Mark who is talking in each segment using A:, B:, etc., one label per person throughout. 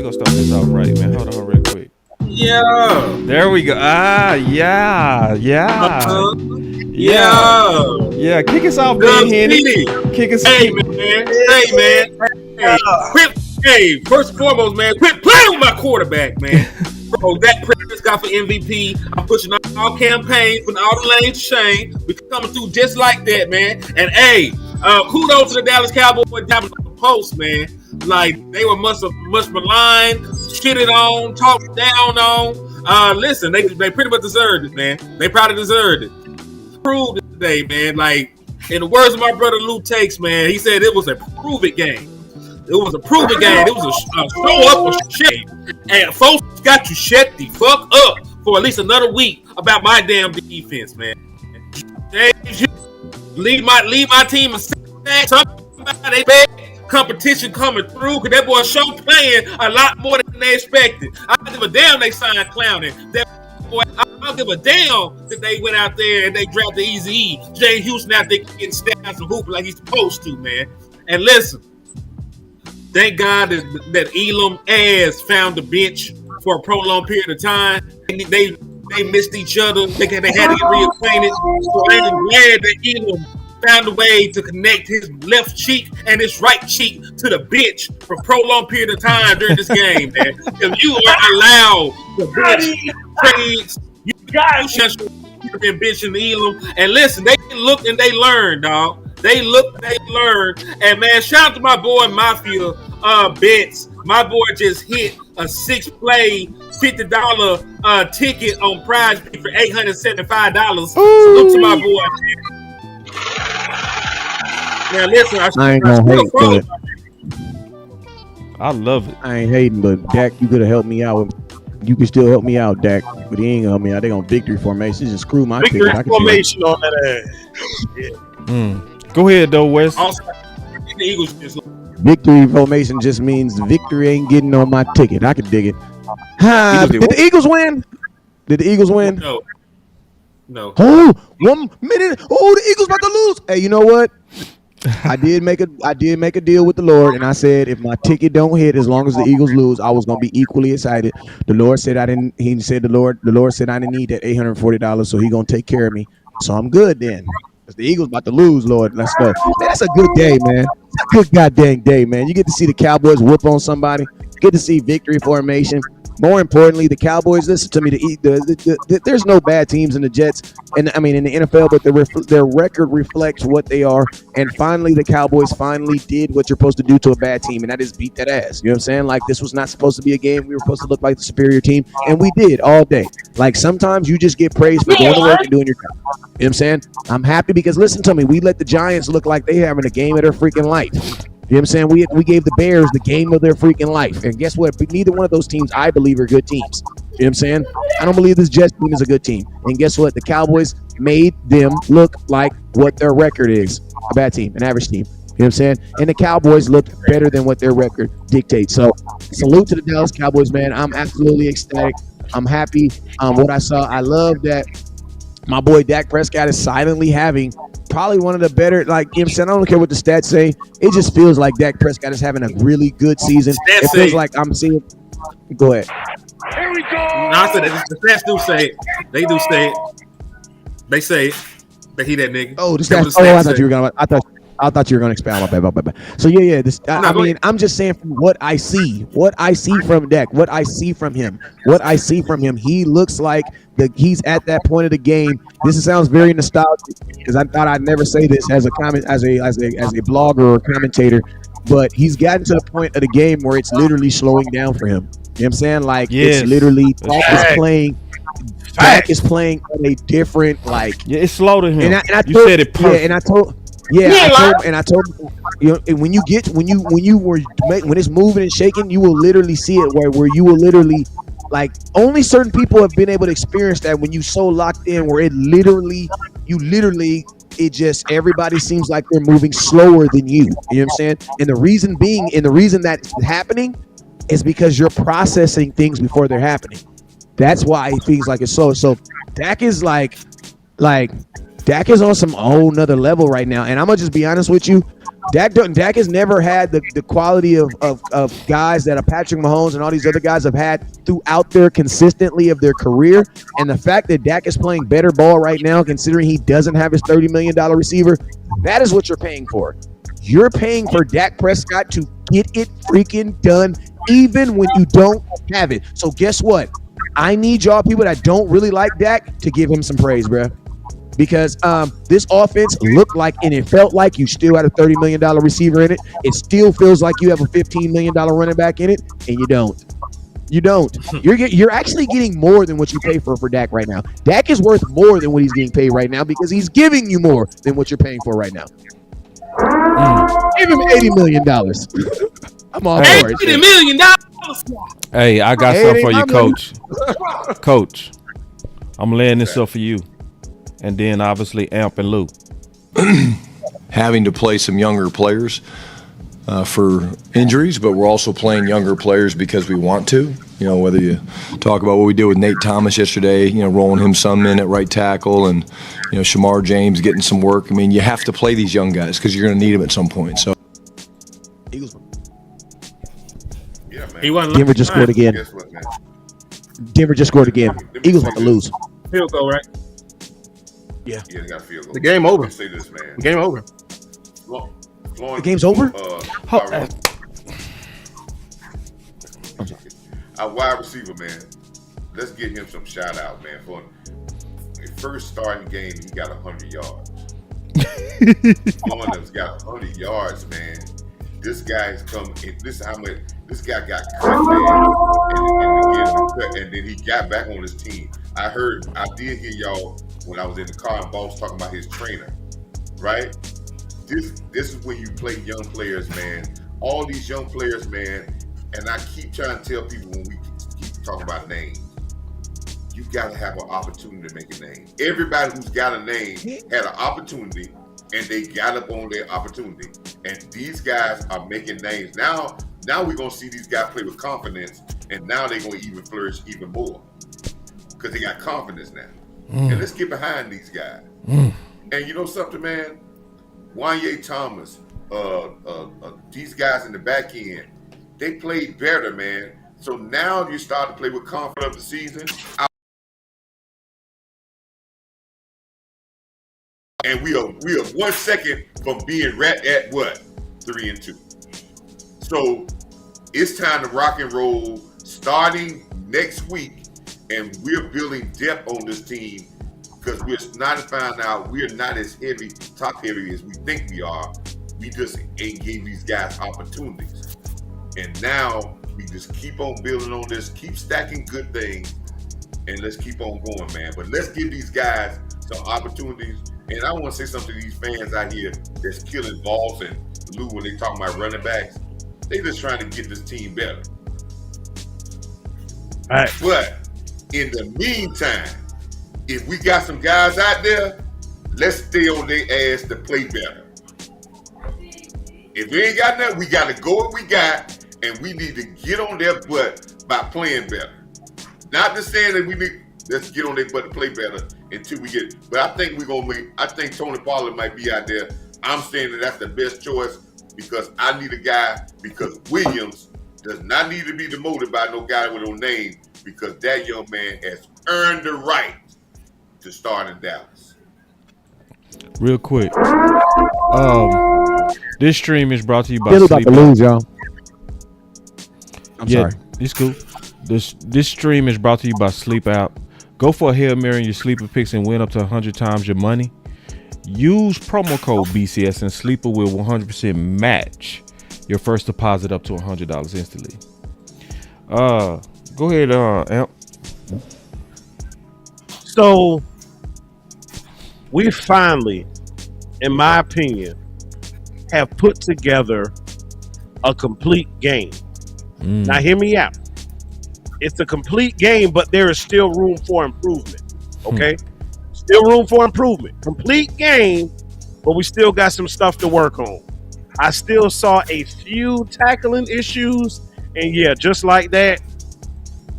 A: we gonna start this off right, man. Hold on real quick.
B: Yeah.
A: There we go. Yeah. Yeah, kick us off, man, Henny. Kick us off.
B: Hey, man. Hey, first and foremost, man, quit playing with my quarterback, man. Bro, that Prescott got for MVP. I'm pushing all campaigns, putting all the lanes to shame. We coming through just like that, man. And hey, kudos to the Dallas Cowboys down on the post, man. Like they were much maligned, shitted on, talked down on. Listen, they pretty much deserved it, man. They probably deserved it. Proved it today, man. Like in the words of my brother Lou Takes, man, he said it was a prove it game. It was a prove it game. It was a show up or shit. And folks got to shut the fuck up for at least another week about my damn defense, man. Leave my team and somebody bad competition coming through because that boy show playing a lot more than they expected. I don't give a damn they signed Clowning. That boy, I don't give a damn that they went out there and they drafted Easy Jay Houston out there getting stats and hooping like he's supposed to, man. And listen, thank God that Elam ass found the bench for a prolonged period of time. They missed each other. They had to get reacquainted. So I'm glad that Elam found a way to connect his left cheek and his right cheek to the bench for a prolonged period of time during this game, man. If you are allowed to bench trades, you should have been benching Elam. And listen, they looked and they learned, dog. They looked, they learned. And man, shout out to my boy Mafia Bets. My boy just hit a 6-play $50 ticket on Prize for $875. Salute to my boy. Now listen,
C: I ain't gonna hate, but
A: I love it.
C: I ain't hating, but Dak, you could have helped me out. You can still help me out, Dak, but he ain't help me out. They on victory formation. Just screw my
D: victory
C: ticket.
D: Formation on that ass.
A: Yeah. Go ahead, though, Wes.
B: Also, the Eagles just
C: victory formation just means victory ain't getting on my ticket. I can dig it. Did the Eagles win? Did the Eagles win?
B: No.
C: Oh, 1 minute. Oh, the Eagles about to lose. Hey, you know what? I did make a deal with the Lord, and I said if my ticket don't hit, as long as the Eagles lose, I was gonna be equally excited. The Lord said I didn't. He said the Lord said I didn't need that $840, so He gonna take care of me. So I'm good then. The Eagles about to lose, Lord. Let's go. Man, that's a good day, man. It's a good goddamn day, man. You get to see the Cowboys whoop on somebody. Get to see victory formation. More importantly, the Cowboys, listen to me, there's no bad teams in the Jets, and I mean in the NFL, but their record reflects what they are. And finally, the Cowboys finally did what you're supposed to do to a bad team, and that is beat that ass. You know what I'm saying? Like, this was not supposed to be a game. We were supposed to look like the superior team, and we did all day. Like, sometimes you just get praised for going to work and doing your job. You know what I'm saying? I'm happy because, listen to me, we let the Giants look like they having a game of their freaking life. You know what I'm saying? We gave the Bears the game of their freaking life. And guess what? Neither one of those teams, I believe, are good teams. You know what I'm saying? I don't believe this Jets team is a good team. And guess what? The Cowboys made them look like what their record is. A bad team, an average team. You know what I'm saying? And the Cowboys looked better than what their record dictates. So salute to the Dallas Cowboys, man. I'm absolutely ecstatic. I'm happy. What I saw, I love that my boy Dak Prescott is silently having probably one of the better, like, you know what I'm saying? I don't care what the stats say. It just feels like Dak Prescott is having a really good season. It feels like I'm seeing. Go ahead.
B: Here we go. No, I said the stats do say it. They do say it. They say it. But he that nigga.
C: Oh, the stats. Oh, I thought you were gonna. I thought you were gonna expound. My bad. So yeah. I mean, I'm just saying from what I see from Dak, what I see from him, he looks like he's at that point of the game. This sounds very nostalgic because I thought I'd never say this as a comment, as a blogger or commentator, but he's gotten to the point of the game where it's literally slowing down for him. You know what I'm saying? Like, it's literally Dak is playing on a different, like,
A: it's slow to him.
C: And I
A: you
C: told,
A: said it perfect.
C: Yeah, and I told. I told him, you know, when it's moving and shaking, you will literally see it where you will literally, like, only certain people have been able to experience that when you so locked in where it everybody seems like they're moving slower than you. You know what I'm saying? And the reason that's happening is because you're processing things before they're happening. That's why it feels like it's slow. So Dak is like Dak is on some whole nother level right now. And I'm going to just be honest with you. Dak has never had the quality of guys that a Patrick Mahomes and all these other guys have had throughout their consistently of their career. And the fact that Dak is playing better ball right now, considering he doesn't have his $30 million receiver, that is what you're paying for. You're paying for Dak Prescott to get it freaking done, even when you don't have it. So guess what? I need y'all people that don't really like Dak to give him some praise, bro. Because this offense looked like and it felt like you still had a $30 million receiver in it. It still feels like you have a $15 million running back in it, and you don't. You don't. You're actually getting more than what you pay for Dak right now. Dak is worth more than what he's getting paid right now because he's giving you more than what you're paying for right now. Give him $80 million. I'm all for it.
B: $80 million.
E: Hey, I got something for you, Coach. Coach, I'm laying this up for you. And then obviously Amp and Lou.
F: Having to play some younger players for injuries, but we're also playing younger players because we want to. You know, whether you talk about what we did with Nate Thomas yesterday, you know, rolling him some in at right tackle, and you know, Shamar James getting some work. I mean, you have to play these young guys because you're going to need them at some point. So,
B: Yeah, man.
C: Denver just scored again.
B: Guess what, man?
C: Denver just scored again. Eagles about to lose.
B: Field goal, right?
D: Yeah.
B: Yeah, they got a field goal.
D: The game over.
B: Say this, man.
D: The game over.
C: The game's over?
B: Our wide receiver, man. Let's give him some shout out, man. For his first starting game, he got 100 yards. Florida's got 100 yards, man. This guy's come. This is how much this guy got cut, man, and then he got back on his team. I did hear y'all when I was in the car and Boss talking about his trainer, right? This is when you play young players, man. All these young players, man. And I keep trying to tell people when we keep talking about names, you got to have an opportunity to make a name. Everybody who's got a name had an opportunity, and they got up on their opportunity. And these guys are making names. Now we're going to see these guys play with confidence, and now they're going to even flourish even more because they got confidence now. And let's get behind these guys. And you know something, man? Wanye Thomas, these guys in the back end, they played better, man. So now you start to play with confidence of the season. And we are 1 second from being right at what? 3-2. So it's time to rock and roll starting next week. And we're building depth on this team because we're not to find out we're not as top heavy as we think we are. We just ain't gave these guys opportunities. And now we just keep on building on this, keep stacking good things, and let's keep on going, man. But let's give these guys some opportunities. And I want to say something to these fans out here that's killing Boss and Lou when they talking about running backs. They just trying to get this team better.
D: All right.
B: But in the meantime, if we got some guys out there, let's stay on their ass to play better. If we ain't got nothing, we got to go what we got, and we need to get on their butt by playing better. Not to say that let's get on their butt to play better until we get. But I think I think Tony Pollard might be out there. I'm saying that's the best choice because I need a guy because Williams does not need to be demoted by no guy with no name because that young man has earned the right to start in Dallas.
E: Real quick. This stream is brought to you by
C: Still about to lose, y'all. I'm sorry.
E: It's cool. This stream is brought to you by Sleep Out. Go for a Hail Mary in your sleeper picks and win up to 100 times your money. Use promo code BCS and Sleeper will 100% match your first deposit up to $100 instantly. Go ahead, Amp.
D: So we finally, in my opinion, have put together a complete game. Now hear me out. It's a complete game, but there is still room for improvement. Okay? Still room for improvement. Complete game, but we still got some stuff to work on. I still saw a few tackling issues, and yeah, just like that,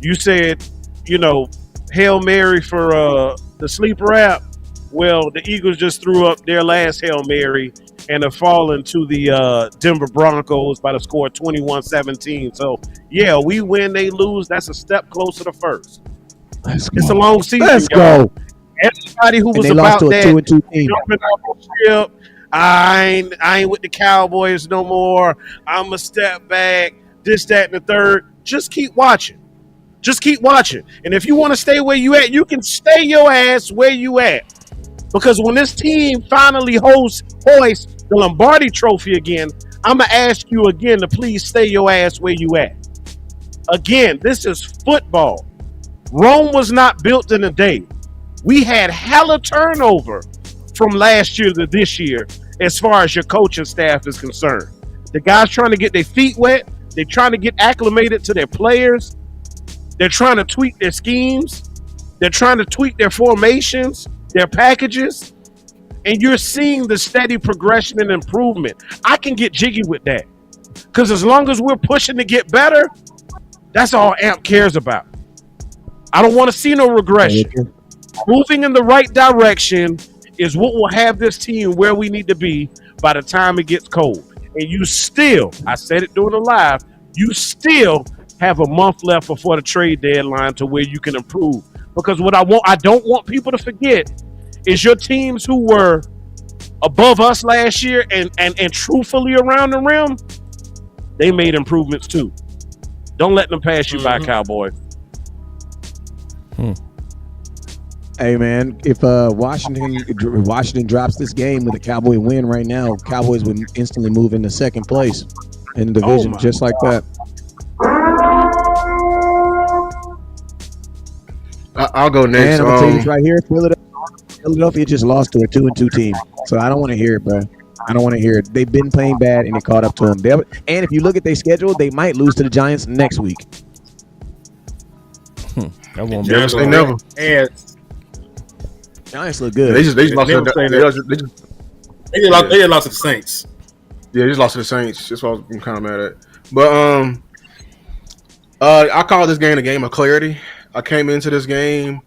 D: you said, Hail Mary for the sleeper app. Well, the Eagles just threw up their last Hail Mary and have fallen to the Denver Broncos by the score 21-17. So, yeah, we win, they lose. That's a step closer to first. It's a long season.
C: Let's
D: y'all.
C: go.
D: Everybody who was
C: And they lost
D: about
C: to a
D: that
C: 2-2 team.
D: jumping off the ship, I ain't with the Cowboys no more. I'm a step back, this, that, and the third. Just keep watching. Just keep watching. And if you want to stay where you at, you can stay your ass where you at. Because when this team finally hoists the Lombardi Trophy again, I'm going to ask you again to please stay your ass where you at. Again, this is football. Rome was not built in a day. We had hella turnover from last year to this year as far as your coaching staff is concerned. The guys trying to get their feet wet. They're trying to get acclimated to their players. They're trying to tweak their schemes. They're trying to tweak their formations, their packages. And you're seeing the steady progression and improvement. I can get jiggy with that. Because as long as we're pushing to get better, that's all AMP cares about. I don't want to see no regression. Moving in the right direction is what will have this team where we need to be by the time it gets cold. And you still, I said it during the live, you still have a month left before the trade deadline to where you can improve. Because what I don't want people to forget is your teams who were above us last year and truthfully around the rim, they made improvements too. Don't let them pass you by, Cowboys.
C: Hey man, if Washington drops this game with a Cowboy win right now, Cowboys would instantly move into second place in the division, just like that.
G: I'll go next.
C: And I'm gonna tell you this right here, Philadelphia just lost to a 2-2 team, so I don't want to hear it, bro. I don't want to hear it. They've been playing bad, and it caught up to them. And if you look at their schedule, they might lose to the Giants next week.
E: That won't be.
G: They never.
B: And
C: Giants look good.
G: They just lost.
B: They just lost to the Saints.
G: Yeah, they just lost to the Saints. That's what I'm kind of mad at. But I call this game a game of clarity. I came into this game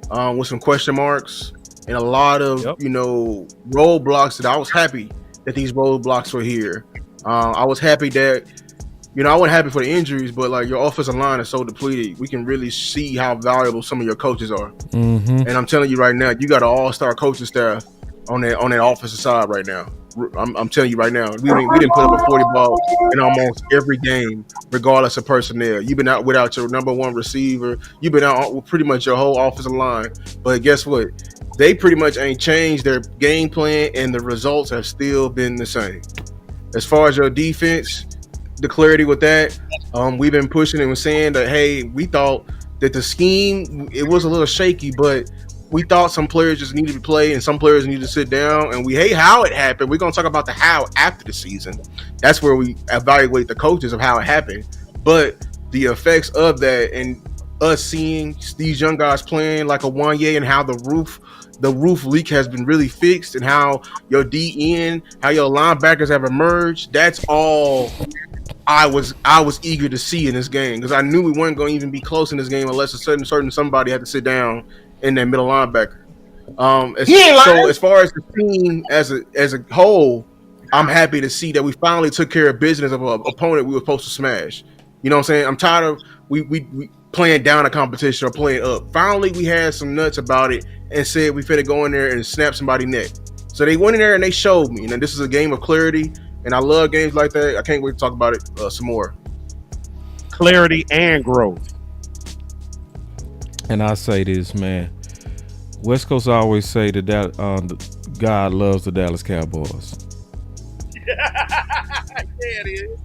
G: with some question marks and a lot of roadblocks that I was happy that these roadblocks were here. I was happy that I wasn't happy for the injuries, but like your offensive line is so depleted, we can really see how valuable some of your coaches are. And I'm telling you right now, you got an all-star coaching staff on that offensive side right now. I'm telling you right now, we didn't put up a 40 ball in almost every game, regardless of personnel. You've been out without your number one receiver. You've been out with pretty much your whole offensive line. But guess what? They pretty much ain't changed their game plan, and the results have still been the same. As far as your defense, the clarity with that, we've been pushing and saying that, hey, we thought that the scheme, it was a little shaky, but we thought some players just needed to play and some players needed to sit down, and we hate how it happened. We're going to talk about the how after the season. That's where we evaluate the coaches of how it happened. But the effects of that and us seeing these young guys playing like a Wanye and how the roof leak has been really fixed and how your DN, how your linebackers have emerged, that's all I was eager to see in this game, because I knew we weren't going to even be close in this game unless a certain somebody had to sit down in that middle linebacker. As far as the team as a whole, I'm happy to see that we finally took care of business of an opponent we were supposed to smash. You know what I'm saying? I'm tired of we playing down a competition or playing up. Finally, we had some nuts about it and said we finna go in there and snap somebody's neck. So they went in there and they showed me. And this is a game of clarity, and I love games like that. I can't wait to talk about it some more.
D: Clarity and growth.
E: And I say this, man. West Coast always say that God loves the Dallas Cowboys.
D: Yeah, it is.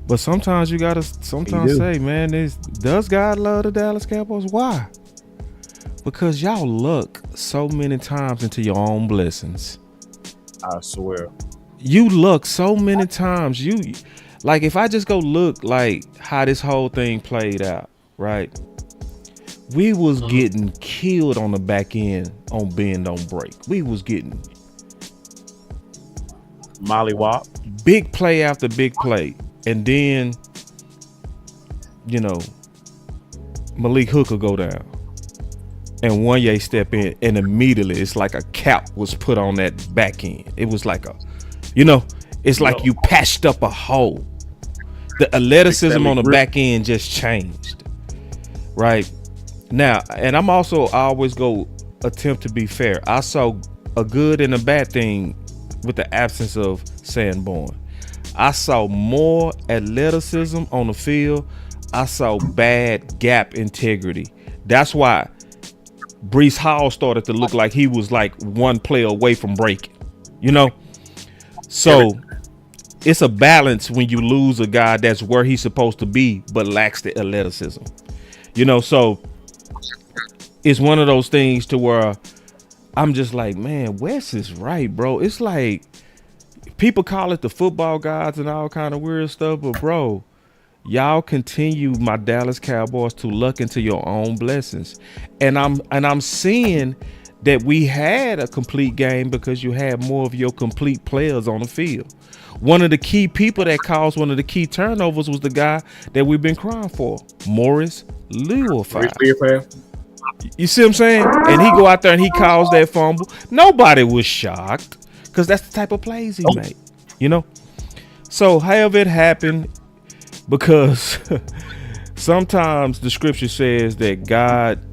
E: But sometimes you gotta say, man, does God love the Dallas Cowboys? Why? Because y'all look so many times into your own blessings.
D: I swear.
E: You look so many times. Like, if I just go look like how this whole thing played out, right? We was getting killed on the back end on bend don't break. We was getting
D: mollywop,
E: big play after big play, and then Malik Hooker go down, and Wanye step in, and immediately it's like a cap was put on that back end. It was like it's like you patched up a hole. The athleticism on the back end just changed, right? Now, and I always go attempt to be fair. I saw a good and a bad thing with the absence of Sanborn. I saw more athleticism on the field. I saw bad gap integrity. That's why Breece Hall started to look like he was like one play away from breaking, So it's a balance when you lose a guy that's where he's supposed to be, but lacks the athleticism, so it's one of those things to where I'm just like, man, Wes is right, bro. It's like people call it the football gods and all kind of weird stuff, but bro, y'all continue, my Dallas Cowboys, to luck into your own blessings. And I'm seeing that we had a complete game because you had more of your complete players on the field. One of the key people that caused one of the key turnovers was the guy that we've been crying for, Morris Learfield. You see what I'm saying? And he go out there and he caused that fumble. Nobody was shocked because that's the type of plays he made, So however it happened, because sometimes the scripture says that God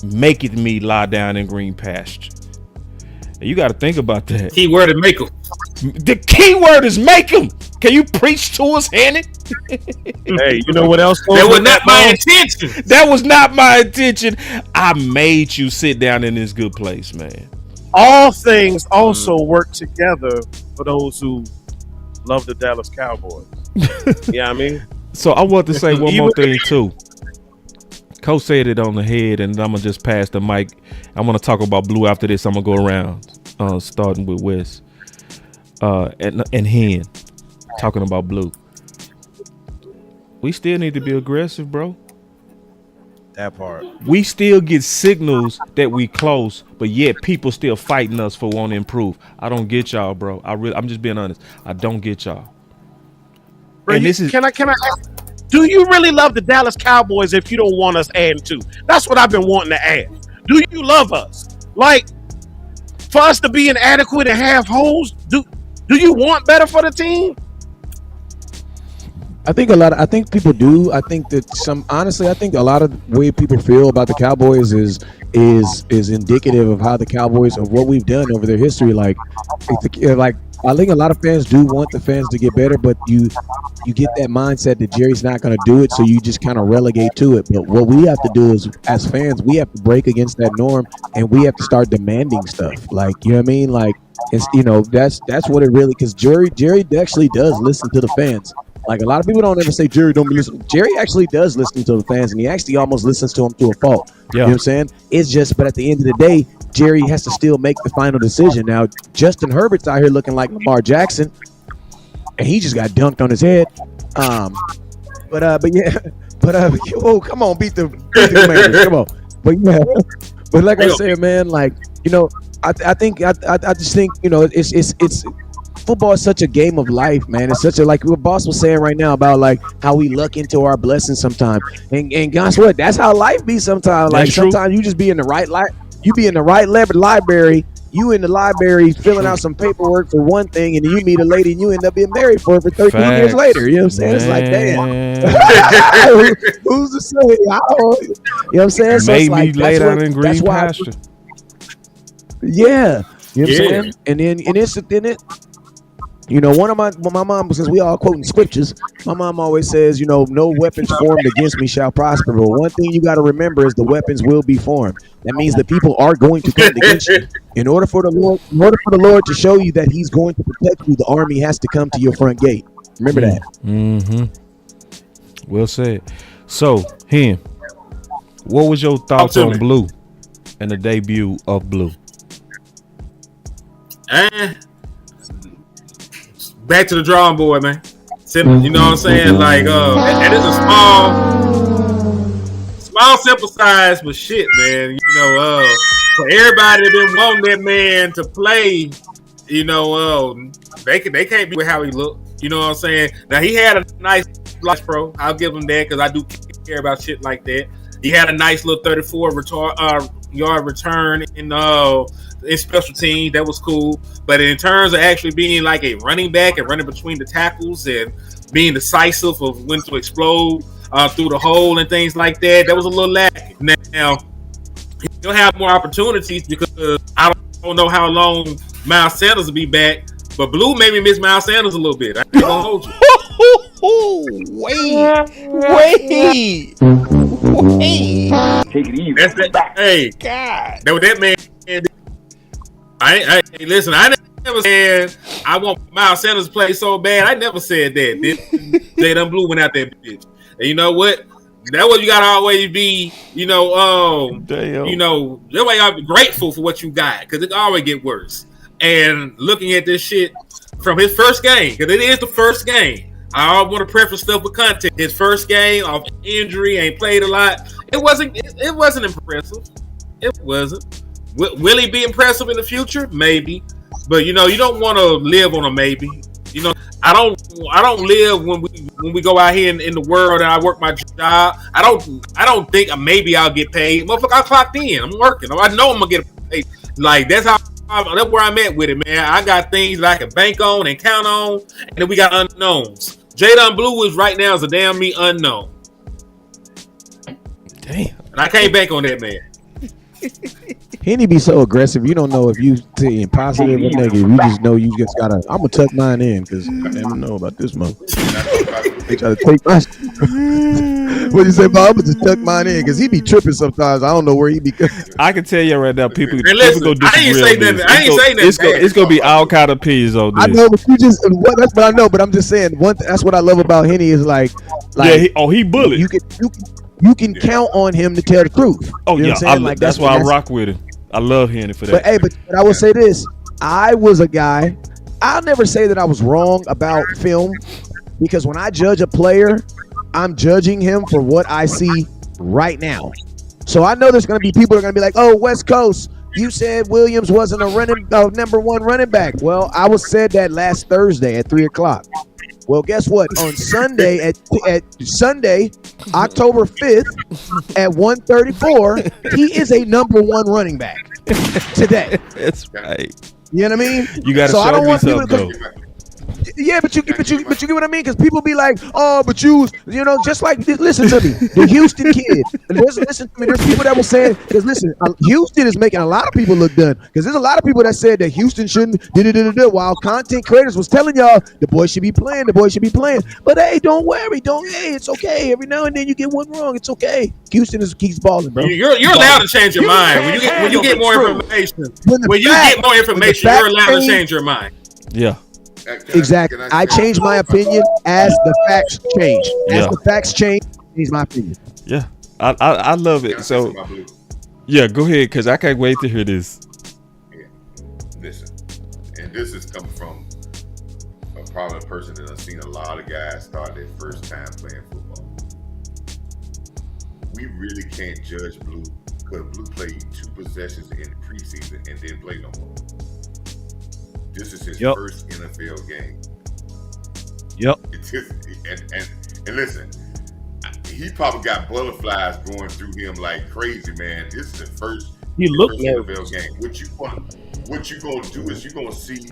E: maketh me lie down in green pasture. You got to think about that.
B: Key word is make them.
E: The key word is make them. Can you preach to us, Hanny?
D: Hey, you know what else?
B: That was not my intention.
E: That was not my intention. I made you sit down in this good place, man.
D: All things also work together for those who love the Dallas Cowboys. Yeah, I mean.
E: So I want to say one more thing too. Coach said it on the head, and I'm gonna just pass the mic. I want to talk about Blue after this. I'm gonna go around, starting with Wes, and Hen, talking about Blue. We still need to be aggressive, bro.
D: That part.
E: We still get signals that we close, but yet people still fighting us for wanting to improve. I don't get y'all, bro. I'm just being honest. I don't get y'all.
D: Bro,
E: and this is.
D: Can I ask? Do you really love the Dallas Cowboys if you don't want us adding to? That's what I've been wanting to add. Do you love us? Like, for us to be inadequate and have holes, do you want better for the team?
C: I think people do. I think that I think a lot of the way people feel about the Cowboys is indicative of how the Cowboys, of what we've done over their history. Like I think a lot of fans do want the fans to get better, but you get that mindset that Jerry's not going to do it, so you just kind of relegate to it. But what we have to do is, as fans, we have to break against that norm, and we have to start demanding stuff. Like, you know what I mean? Like, it's, that's what it really, because Jerry actually does listen to the fans. Like, a lot of people don't ever say Jerry don't listen. Jerry actually does listen to the fans, and he actually almost listens to them to a fault. Yeah. You know what I'm saying? It's just, but at the end of the day, Jerry has to still make the final decision. Now, Justin Herbert's out here looking like Lamar Jackson, and he just got dunked on his head. Oh, come on, beat the Commanders, come on. But like I said, man, like, I just think, it's football is such a game of life, man. It's such a, like what Boss was saying right now about like how we luck into our blessings sometimes. And guess what? That's how life be sometimes. Like, sometimes you just be in the right you be in the right library. You in the library filling out some paperwork for one thing, and then you meet a lady and you end up being married for 13 years later. You know what I'm saying? Man. It's like, damn. Who's to say? You know what I'm saying? So
E: made
C: it's like,
E: me lay down in green pasture.
C: Yeah. You know what I'm saying? And then one of my mom, since we all quoting scriptures, my mom always says, no weapons formed against me shall prosper. But one thing you got to remember is the weapons will be formed. That means that people are going to come against you. In order for the Lord to show you that He's going to protect you, the army has to come to your front gate. Remember that.
E: Well said. So, Hen, what was your thoughts on Blue and the debut of Blue?
B: Back to the drawing board, man. Simple, you know what I'm saying? Like, it is a small sample size, but shit, man. For everybody that been wanting that man to play, they can't be with how he looked. You know what I'm saying? Now, he had a nice life, pro. I'll give him that because I do care about shit like that. He had a nice little 34 yard return in special teams. That was cool. But in terms of actually being like a running back and running between the tackles and being decisive of when to explode through the hole and things like that, that was a little lacking. Now, he'll have more opportunities because I don't know how long Miles Sanders will be back. But Blue made me miss Miles Sanders a little bit. I ain't gonna hold you.
E: Wait.
H: Take it easy.
B: That's that. Hey,
E: God.
B: that was that man. Hey, listen, I never said I want Miles Sanders to play so bad. I never said that. They done Blue went out there, bitch. And you know what? That's what you gotta always be.
E: Damn.
B: That way I'll be grateful for what you got because it can always get worse. And looking at this shit from his first game, because it is the first game. I always want to preface stuff with context. His first game off injury, ain't played a lot. It wasn't impressive. It wasn't. Will he be impressive in the future? Maybe. But you don't want to live on a maybe. I don't live when we go out here in the world and I work my job. I don't think maybe I'll get paid. Motherfucker, I clocked in. I'm working. I know I'm gonna get paid. Like that's where I'm at with it, man. I got things that I can bank on and count on, and then we got unknowns. Jadon Blue is right now is a damn me unknown.
E: Damn.
B: And I can't bank on that man.
C: Henny be so aggressive. You don't know if you saying positive or negative. You just know you just gotta. I'm gonna tuck mine in because I don't know about this month. They try to take my. What you say, Bob? I'm gonna just tuck mine in because he be tripping sometimes. I don't know where he be.
E: I can tell you right now, people
B: Man, listen,
E: go disagree.
B: I ain't say nothing. I ain't say nothing.
E: It's gonna be all kind of opinions on this.
C: I know, but that's what I know. But I'm just saying that's what I love about Henny is like
E: he bullied.
C: You can count on him to tell the truth.
E: Oh
C: you know
E: yeah, that's why I rock with him. I love Henny for that.
C: But I will say this: I was a guy. I'll never say that I was wrong about film because when I judge a player, I'm judging him for what I see right now. So I know there's going to be people that are going to be like, "Oh, West Coast, you said Williams wasn't a number one running back." Well, I was said that last Thursday at 3:00. Well, guess what? On Sunday at Sunday, October 5th at 1:34, he is a number one running back today.
E: That's right.
C: You know what I mean?
E: You got to show me something though.
C: Yeah, but you get what I mean? Because people be like, oh, but just like listen to me, the Houston kid. Listen to me. There's people that were saying, because listen, Houston is making a lot of people look done. Because there's a lot of people that said that Houston shouldn't while content creators was telling y'all the boy should be playing, But hey, don't worry, hey, it's okay. Every now and then you get one wrong, it's okay. Houston keeps balling, bro.
B: You're allowed to change your mind when you get more information. When you get more information, you're allowed to change your mind.
E: Yeah.
C: Exactly. I change my opinion as the facts change. As the facts change my opinion.
E: Yeah. I love it. So, yeah, go ahead, because I can't wait to hear this.
I: Yeah. Listen, and this is coming from probably a person that has seen a lot of guys start their first time playing football. We really can't judge Blue because Blue played 2 possessions in the preseason and didn't play no more. This is his first NFL game.
E: Yep.
I: And listen, he probably got butterflies going through him like crazy, man. This is the first NFL game. What you gonna do is you're gonna see.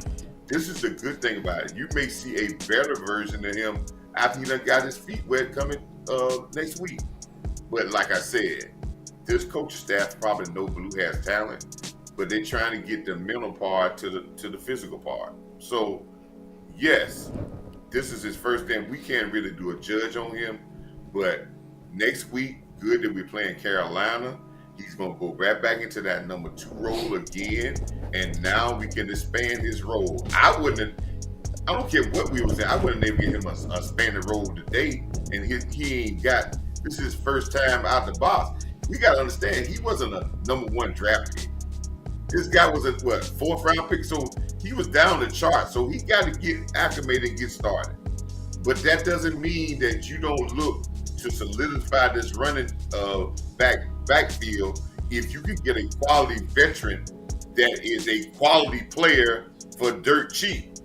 I: This is the good thing about it. You may see a better version of him after he done got his feet wet coming next week. But like I said, this coaching staff probably know Blue has talent, but they're trying to get the mental part to the physical part. So, yes, this is his first game. We can't really do a judge on him, but next week, good that we're playing Carolina. He's going to go right back into that number 2 role again, and now we can expand his role. I don't care what we were saying, I wouldn't even give him a expanded role today, and he ain't got, this is his first time out the box. We got to understand, he wasn't a number 1 draft pick. This guy was a 4th round pick, so he was down the chart. So he got to get acclimated and get started. But that doesn't mean that you don't look to solidify this running backfield if you can get a quality veteran that is a quality player for dirt cheap.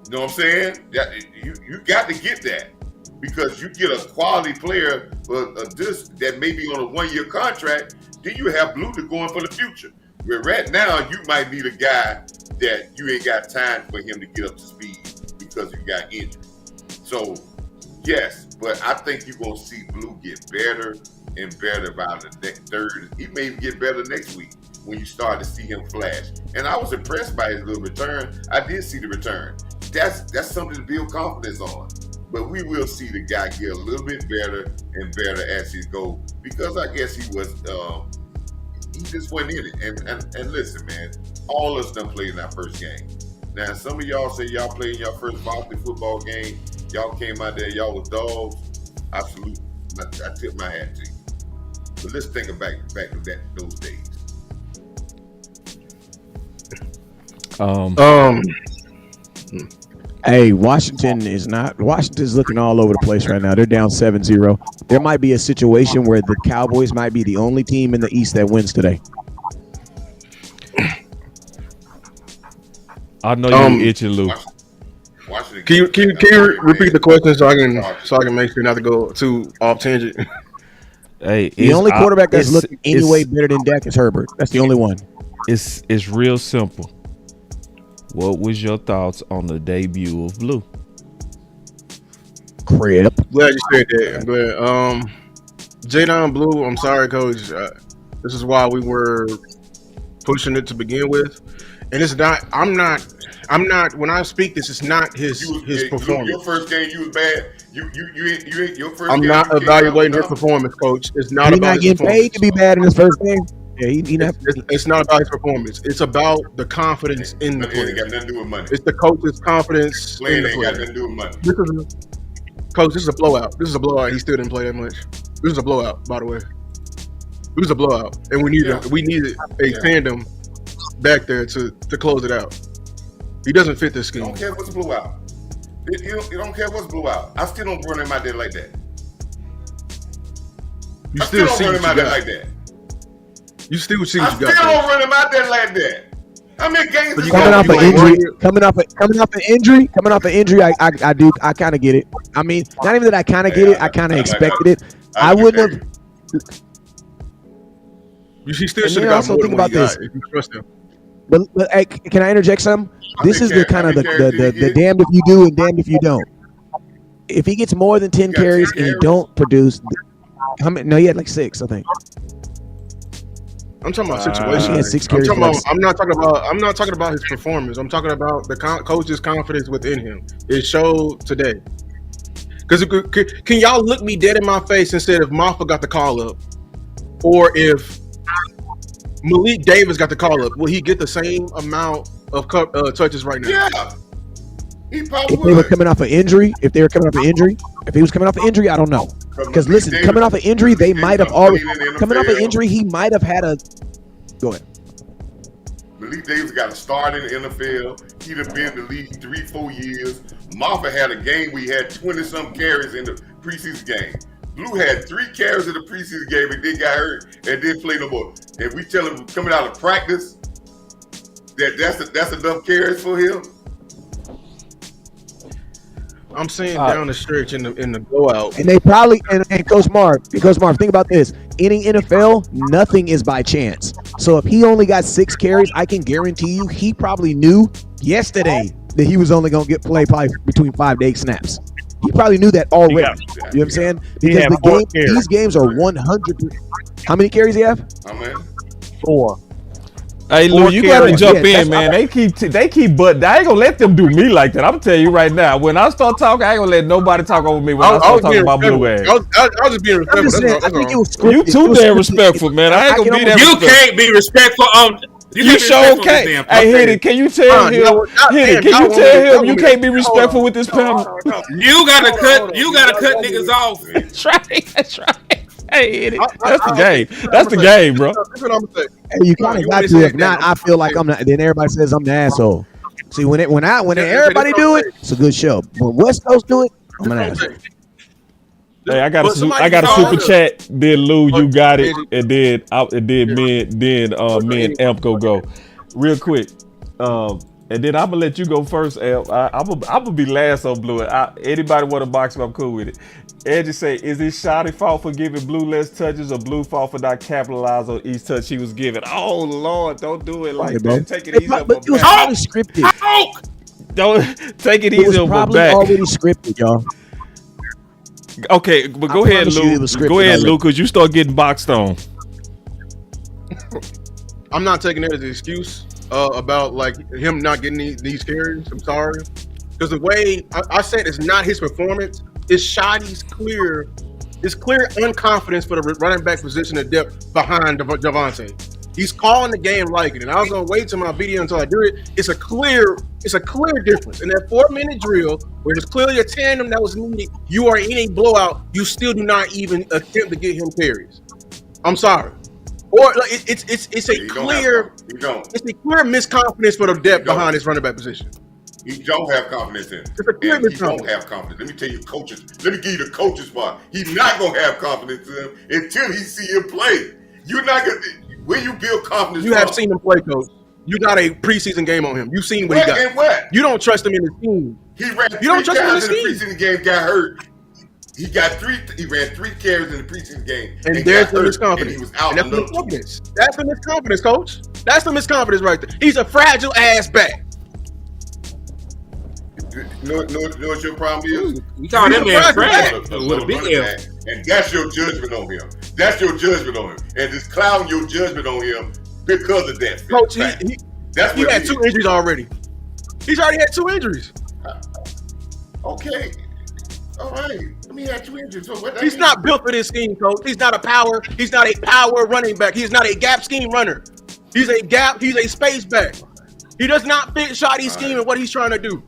I: You know what I'm saying? You got to get that. because you get a quality player that may be on a 1-year contract. Then you have Blue to go in for the future. Where right now you might need a guy that you ain't got time for him to get up to speed because you got injured. So yes, but I think you're gonna see Blue get better and better by the next third. He may even get better next week when you start to see him flash. And I was impressed by his little return. I did see the return. That's something to build confidence on. But we will see the guy get a little bit better and better as he go, because I guess he just went in it. And listen, man, all of us done played in our first game. Now, some of y'all say y'all played in your first varsity football game. Y'all came out there, y'all was dogs. I salute. I tip my hat to you. But let's think back to those days.
C: Hey, Washington's looking all over the place right now. They're down 7-0. There might be a situation where the Cowboys might be the only team in the East that wins today.
E: I know you're itching, Lou.
G: Can you repeat the question so I can make sure not to go too off tangent?
E: Hey,
C: the only quarterback that's looking any way better than Dak is Herbert. That's the only one.
E: It's real simple. What was your thoughts on the debut of Blue?
C: Crap.
G: Glad you said that. I'm glad. Jadon Blue, I'm sorry, Coach. This is why we were pushing it to begin with. And it's not. I'm not. When I speak this, it's not his performance.
I: Your first game, you was bad. You your first.
G: I'm
I: game,
G: not evaluating his performance, Coach. It's not
C: He's
G: about
C: not
G: his
C: getting paid to be bad in his first game. Yeah,
G: it's not about his performance. It's about the confidence in the player.
I: It ain't got nothing to do with money.
G: It's the coach's confidence in the
I: ain't
G: player.
I: got nothing to do with money.
G: Coach, this is a blowout. He still didn't play that much. This is a blowout, by the way. It was a blowout, and we needed a tandem back there to close it out. He doesn't fit this scheme.
I: You don't care what's blowout. You don't care what's blowout. I still don't run him out there like that.
G: You still
I: don't
G: see
I: run
G: what
I: him
G: you
I: out there
G: got.
I: like that.
G: You still see what you got.
I: I still don't run him out there like that. I mean, games is
C: coming off an injury. I kind of get it. I mean, not even that I kind of get it. I kind of expected it. I wouldn't have.
G: You still should have got
C: also
G: more
C: think
G: than what
C: about
G: you
C: this.
G: got if you trust him.
C: But hey, can I interject something? This is the kind of the damned if you do and damned if you don't. If he gets more than 10 carries and he don't produce, how many? No, he had like 6, I think.
G: I'm talking about situation.
C: He had 6 carries.
G: I'm not talking about his performance. I'm talking about the coach's confidence within him. It showed today. Because can y'all look me dead in my face and say if Marv got the call up, or if Malik Davis got the call up, will he get the same amount of touches right now?
I: Yeah. He probably
C: if they were coming off an injury, if he was coming off an injury, I don't know. Because listen, coming off an injury, they might have already coming off an injury. He might have had a. Go ahead.
I: Malik Davis got a start in the NFL. He'd have been in the league 3-4 years. Moffitt had a game where he had 20-some carries in the preseason game. Blue had 3 carries in the preseason game and then got hurt and didn't play no more. And we tell him coming out of practice that's enough carries for him.
G: I'm saying down the stretch in the blowout.
C: And they probably and Coach Marv, think about this. In the NFL, nothing is by chance. So if he only got 6 carries, I can guarantee you he probably knew yesterday that he was only going to get play probably between 5 to 8 snaps. He probably knew that already. You know what I'm saying? Because these games are 100. How many carries do you have?
I: How many?
D: 4.
E: Hey Lou, you gotta jump in, man. They keep but I ain't gonna let them do me like that. I'm telling you right now. When I start talking, I ain't gonna let nobody talk over me when I start talking about Blue ass.
G: I was just being respectful.
E: You too damn respectful, man. I ain't gonna be that.
B: You can't be respectful on.
E: You sure can't. Hey, Hit, can you tell him? Can you tell him you can't be respectful with this panel?
B: You gotta cut niggas off.
E: That's right. Hey, that's the game. That's the game, bro.
C: Hey, you kind of got to. If not, I feel like I'm not. Then everybody says I'm the asshole. See, when everybody do it, it's a good show. When West Coast do it, I'm an asshole.
E: Hey, I got a super chat. Then Lou, you got it, and then me and Amp go real quick. And then I'm gonna let you go first, Al. I'm gonna be last on Blue. Anybody want to box me? I'm cool with it. Angie say, is it Shotty fault for giving Blue less touches or Blue fault for not capitalizing on each touch he was given? Oh Lord, don't do it like that. Take it easy on my
C: It was
E: back.
C: probably scripted.
E: Don't take it
C: It was
E: easy on my
C: probably
E: back.
C: already scripted, y'all.
E: Okay, but go ahead, Lou. Go ahead, Lou, because you start getting boxed on.
G: I'm not taking that as an excuse about like him not getting these carries. I'm sorry, because the way I said it's not his performance. It's Shotty's clear unconfidence for the running back position of depth behind Devontae. He's calling the game like it, and I was gonna wait till my video until I do it. It's a clear difference. In that 4-minute drill, where there's clearly a tandem that was needed, you are in a blowout. You still do not even attempt to get him carries. I'm sorry. Or like, it's a clear misconfidence for the depth behind his running back position.
I: He don't have confidence in him.
G: It's a clear
I: And he don't have confidence. Let me tell you, coaches. Let me give you the coach's part. He's not gonna have confidence in him until he see him play. You're not gonna. When you build confidence,
G: You have seen him play, coach. You got a preseason game on him. You've seen what he got.
I: And what?
G: You don't trust him in the team.
I: He ran.
G: You don't trust him in the
I: the preseason game. Got hurt. He ran 3 carries in the preseason game,
G: and there's the misconfidence.
I: And he was out.
G: That's the misconfidence. That's the misconfidence, coach. That's the misconfidence right there. He's a fragile ass back.
I: You know what your problem is?
B: You call that man fragile with a big L.
I: And that's your judgment on him. That's your judgment on him. And just clouding your judgment on him because of that.
G: Coach, he had 2 injuries already. He's already had 2 injuries.
I: Okay. All right. Let me have 2 injuries. So
G: he's not built for this scheme, coach. He's not a power running back. He's not a gap scheme runner. He's a space back. He does not fit Shotty's scheme and what he's trying to do.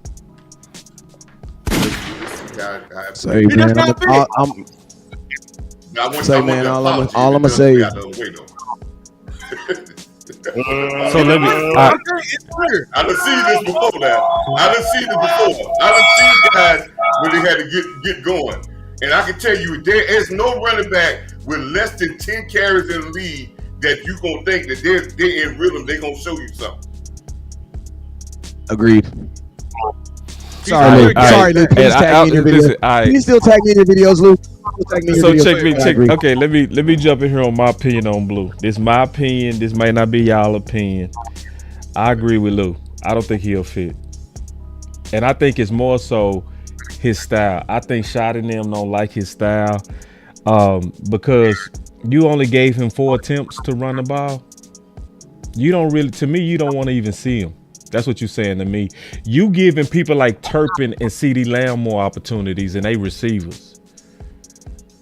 C: Say, man, all I'm gonna say.
E: So let me.
I: I done seen this before. I done seen guys when they had to get going, and I can tell you there is no running back with less than 10 carries in the league that you gonna think that they're in rhythm. They gonna show you something.
C: Agreed. Sorry, Luke. Please tag me in your videos. Can you still tag me in your videos, Luke?
E: Check. Okay, let me jump in here on my opinion on Blue. This is my opinion. This might not be y'all opinion. I agree with Lou. I don't think he'll fit, and I think it's more so his style. I think Shotty and them don't like his style because you only gave him 4 attempts to run the ball. You don't really, to me, you don't want to even see him. That's what you're saying to me. You giving people like Turpin and CeeDee Lamb more opportunities and they receivers.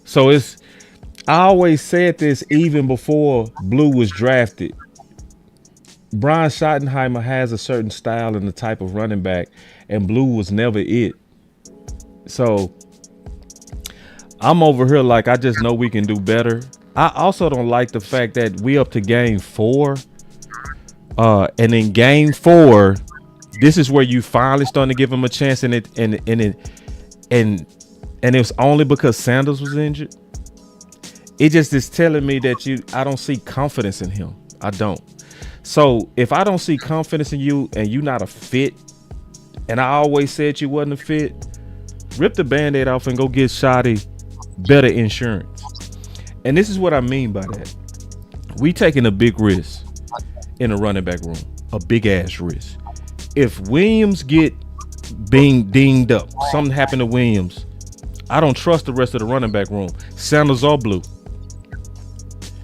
E: So I always said this even before Blue was drafted. Brian Schottenheimer has a certain style and the type of running back, and Blue was never it. So I'm over here like I just know we can do better. I also don't like the fact that we up to game 4. And in game 4, this is where you finally starting to give him a chance, and it was only because Sanders was injured. It just is telling me that I don't see confidence in him. I don't. So if I don't see confidence in you and you not a fit, and I always said you wasn't a fit, rip the Band-Aid off and go get Shotty better insurance. And this is what I mean by that. We taking a big risk in a running back room, a big ass risk. If Williams get dinged up, something happened to Williams, I don't trust the rest of the running back room, Sanders or Blue.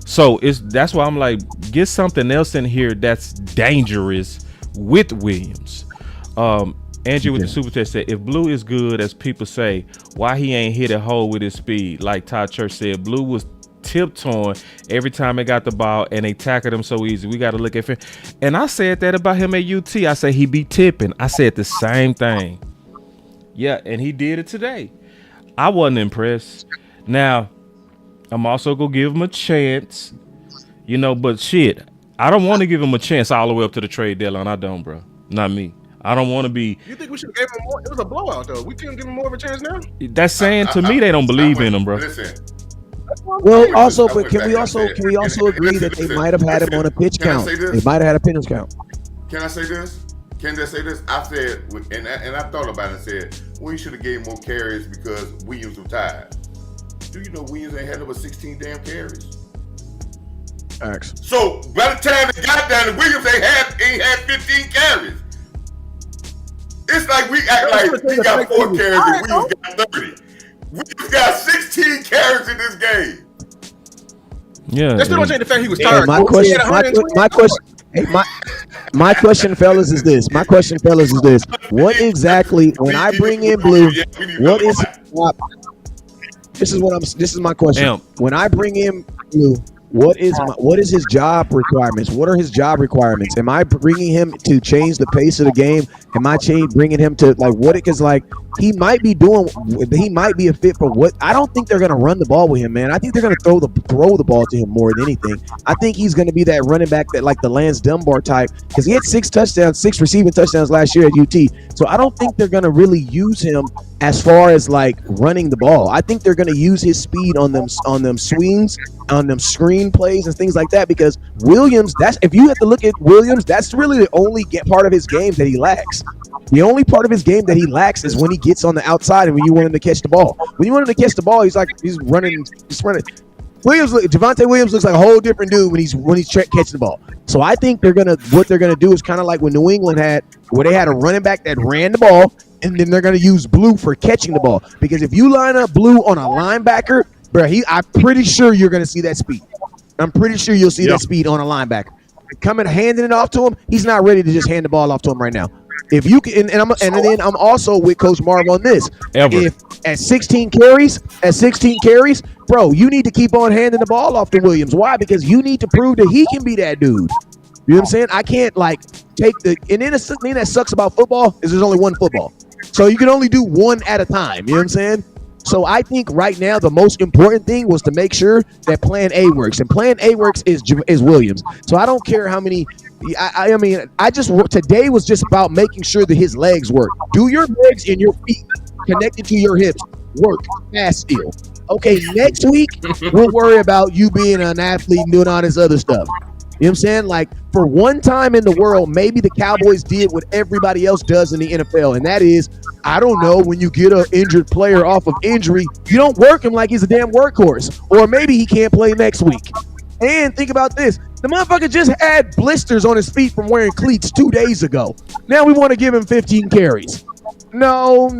E: So that's why I'm like, get something else in here that's dangerous with Williams. Andrew with the super test said, if Blue is good as people say, why he ain't hit a hole with his speed? Like Todd Church said, Blue was tiptoeing every time they got the ball and they tackled him so easy. We got to look at him. And I said that about him at UT. I said he be tipping. I said the same thing. Yeah, and he did it today. I wasn't impressed. Now, I'm also going to give him a chance, but shit, I don't want to give him a chance all the way up to the trade deadline. I don't, bro. Not me. I don't want to be.
G: You think we should give him more? It was a blowout, though. We couldn't give him more of a chance now?
E: That's saying to me they don't believe in him, bro.
I: Listen.
C: Well, also, but can we also agree that they might have had him on a pitch count? They might have had a pitch count.
I: Can I say this? can I say this? I said, and I thought about it and said, we should have gave more carries because Williams was tired. Do you know Williams ain't had over 16 damn carries?
C: X.
I: So by the time it got down to Williams, ain't had 15 carries. It's like we act like he got 4 carries and Williams got 30. Williams got 16 carries in this game.
E: Yeah.
G: That still don't change the fact he was tired.
C: My question, fellas, is this. What exactly, when I bring in Blue, what is this is my question.
E: Damn.
C: When I bring in Blue, what is his job requirements? What are his job requirements? Am I bringing him to change the pace of the game? Am I bringing him to like what? Because like he might be a fit for what? I don't think they're gonna run the ball with him, man. I think they're gonna throw the ball to him more than anything. I think he's gonna be that running back that like the Lance Dunbar type because he had 6 receiving touchdowns last year at UT. So I don't think they're gonna really use him as far as like running the ball. I think they're gonna use his speed on them swings, on them screen plays and things like that because Williams, if you have to look at Williams, that's really the only part of his game that he lacks. The only part of his game that he lacks is when he gets on the outside and when you want him to catch the ball. When you want him to catch the ball, he's running. Javonte Williams looks like a whole different dude when he's catching the ball. So I think what they're gonna do is kind of like when New England where they had a running back that ran the ball, and then they're gonna use Blue for catching the ball. Because if you line up Blue on a linebacker, bro, I'm pretty sure you're gonna see that speed. I'm pretty sure you'll see that speed on a linebacker. Coming handing it off to him, he's not ready to just hand the ball off to him right now. If you can, and then I'm also with Coach Marv on this. If at 16 carries, bro, you need to keep on handing the ball off to Williams. Why? Because you need to prove that he can be that dude. You know what I'm saying? I can't like take and then the thing that sucks about football is there's only one football. So you can only do one at a time. You know what I'm saying? So I think right now the most important thing was to make sure that Plan A works, and Plan A works is Williams. So I don't care how many. Today was just about making sure that his legs work. Do your legs and your feet connected to your hips work fast still? Okay, next week we'll worry about you being an athlete and doing all this other stuff. You know what I'm saying? Like, for one time in the world, maybe the Cowboys did what everybody else does in the NFL, and that is, I don't know, when you get an injured player off of injury, you don't work him like he's a damn workhorse, or maybe he can't play next week. And think about this. The motherfucker just had blisters on his feet from wearing cleats 2 days ago. Now we want to give him 15 carries. No.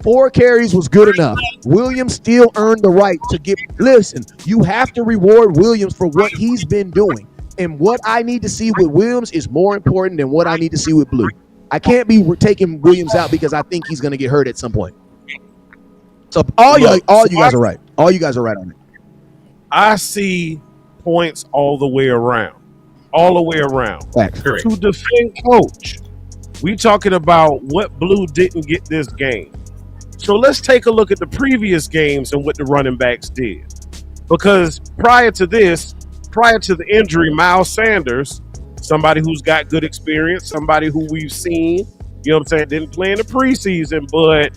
C: 4 carries was good enough. Williams still earned the right to listen, you have to reward Williams for what he's been doing. And what I need to see with Williams is more important than what I need to see with Blue. I can't be taking Williams out because I think he's going to get hurt at some point. So all you guys are right. All you guys are right on it.
D: I see points all the way around.
C: Facts.
D: To defend Coach, we talking about what Blue didn't get this game. So let's take a look at the previous games and what the running backs did. Because prior to the injury, Miles Sanders, somebody who's got good experience, somebody who we've seen, you know what I'm saying, didn't play in the preseason, but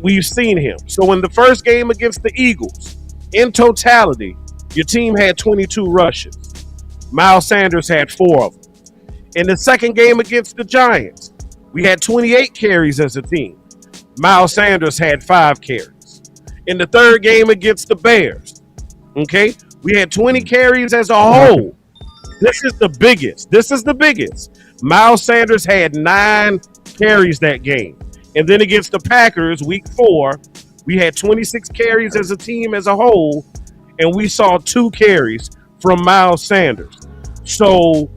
D: we've seen him. So in the first game against the Eagles, in totality, your team had 22 rushes. Miles Sanders had 4 of them. In the second game against the Giants, we had 28 carries as a team. Miles Sanders had 5 carries. In the third game against the Bears, okay, we had 20 carries as a whole. This is the biggest. Miles Sanders had 9 carries that game. And then against the Packers, week 4, we had 26 carries as a team as a whole, and we saw 2 carries from Miles Sanders. So